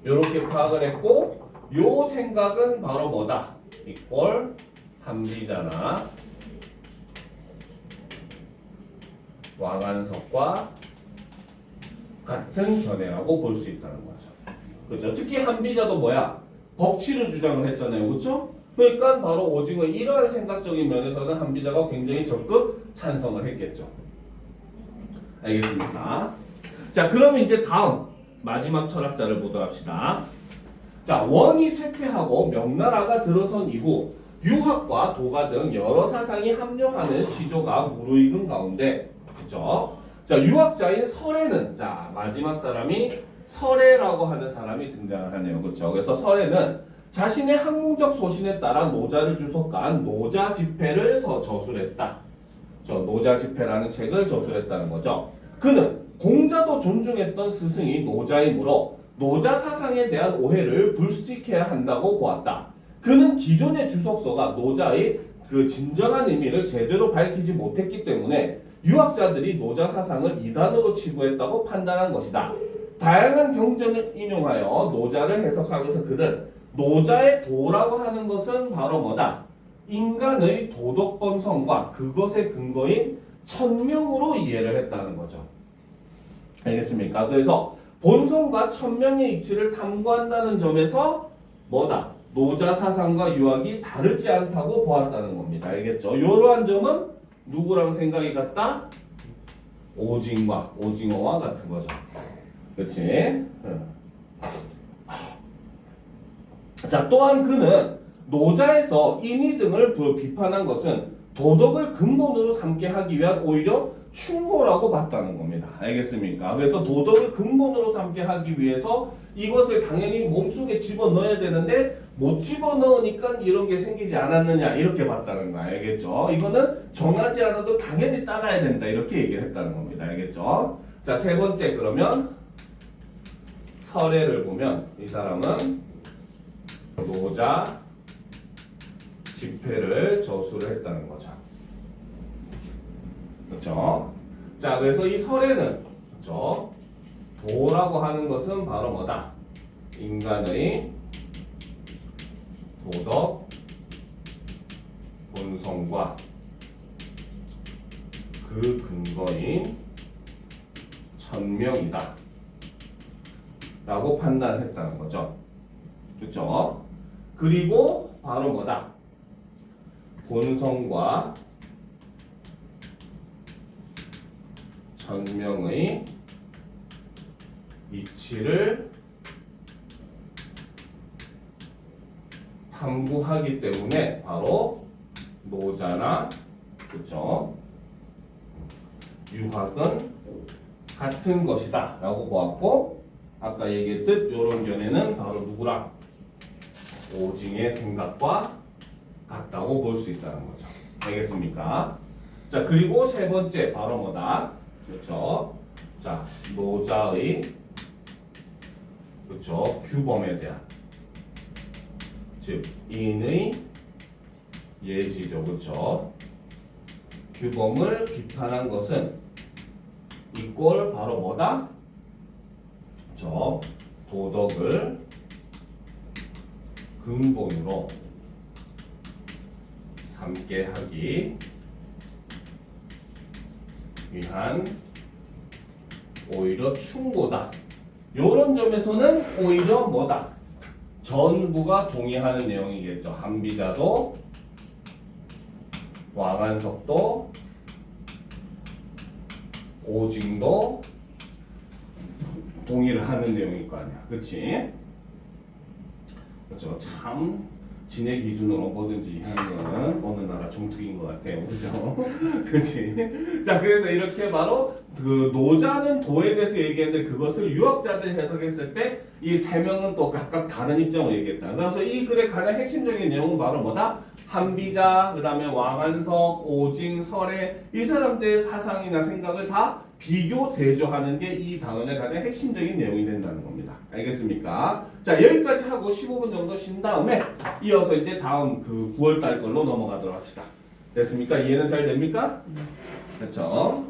이렇게 파악을 했고, 요 생각은 바로 뭐다? 이꼴 한비자나 왕한석과 같은 견해라고 볼 수 있다는 거죠. 그렇죠? 특히 한비자도 뭐야? 법치를 주장을 했잖아요. 그렇죠? 그러니까 바로 오징어 이러한 생각적인 면에서는 한비자가 굉장히 적극 찬성을 했겠죠. 알겠습니까? 자, 그럼 이제 다음 마지막 철학자를 보도록 합시다. 자, 원이 쇠퇴하고 명나라가 들어선 이후 유학과 도가 등 여러 사상이 합류하는 시조가 무르익은 가운데, 그렇죠? 자, 유학자인 설에는, 자, 마지막 사람이 설애라고 하는 사람이 등장을 하네요. 그렇죠? 그래서 설애는 자신의 학문적 소신에 따라 노자를 주석한 노자 집회를 저술했다. 저 노자 집회라는 책을 저술했다는 거죠. 그는 공자도 존중했던 스승이 노자이므로 노자 사상에 대한 오해를 불식해야 한다고 보았다. 그는 기존의 주석서가 노자의 그 진정한 의미를 제대로 밝히지 못했기 때문에 유학자들이 노자 사상을 이단으로 치부했다고 판단한 것이다. 다양한 경전을 인용하여 노자를 해석하면서 그는 노자의 도라고 하는 것은 바로 뭐다? 인간의 도덕 본성과 그것의 근거인 천명으로 이해를 했다는 거죠. 알겠습니까? 그래서 본성과 천명의 이치를 탐구한다는 점에서 뭐다? 노자 사상과 유학이 다르지 않다고 보았다는 겁니다. 알겠죠? 이러한 점은 누구랑 생각이 같다? 오징어와 같은 거죠. 그렇지? 응. 자, 또한 그는 노자에서 인의 등을 비판한 것은 도덕을 근본으로 삼게 하기 위한 오히려 충고라고 봤다는 겁니다. 알겠습니까? 그래서 도덕을 근본으로 삼게 하기 위해서 이것을 당연히 몸속에 집어넣어야 되는데 못 집어넣으니까 이런 게 생기지 않았느냐 이렇게 봤다는 거 알겠죠? 이거는 정하지 않아도 당연히 따라야 된다 이렇게 얘기를 했다는 겁니다. 알겠죠? 자, 세 번째 그러면 설애를 보면 이 사람은 노자 집회를 저수를 했다는 거죠. 그렇죠? 자, 그래서 이 설애는 그렇죠? 도라고 하는 것은 바로 뭐다? 인간의 도덕 본성과 그 근거인 천명이다 라고 판단했다는 거죠. 그렇죠? 그리고 바로 뭐다? 본성과 천명의 이치를 탐구하기 때문에 바로 노자나 그렇죠? 유학은 같은 것이다 라고 보았고 아까 얘기했듯 이런 견해는 바로 누구랑 오징의 생각과 같다고 볼 수 있다는 거죠. 알겠습니까? 자, 그리고 세 번째 바로 뭐다? 그렇죠? 자, 노자의 그렇죠? 규범에 대한 즉 인의 예지죠. 그렇죠? 규범을 비판한 것은 이꼴 바로 뭐다? 그렇죠? 도덕을 근본으로 삼게 하기 위한 오히려 충고다. 이런 점에서는 오히려 뭐다? 전부가 동의하는 내용이겠죠. 한비자도 왕한석도 오징도 동의를 하는 내용일 거 아니야. 그렇지? 그렇죠. 참 진의 기준으로 뭐든지 하는 거는 어느 나라 정특인 것 같아요. 그렇죠? 그렇지? 자, 그래서 이렇게 바로 그 노자는 도에 대해서 얘기했는데 그것을 유학자들이 해석했을 때 이 세 명은 또 각각 다른 입장을 얘기했다. 그래서 이 글의 가장 핵심적인 내용은 바로 뭐다? 한비자, 그 다음에 왕한석, 오징, 설애 이 사람들의 사상이나 생각을 다 비교 대조하는 게 이 단원의 가장 핵심적인 내용이 된다는 겁니다. 알겠습니까? 자, 여기까지 하고 15분 정도 쉰 다음에 이어서 이제 다음 그 9월달 걸로 넘어가도록 합시다. 됐습니까? 이해는 잘 됩니까? 그렇죠?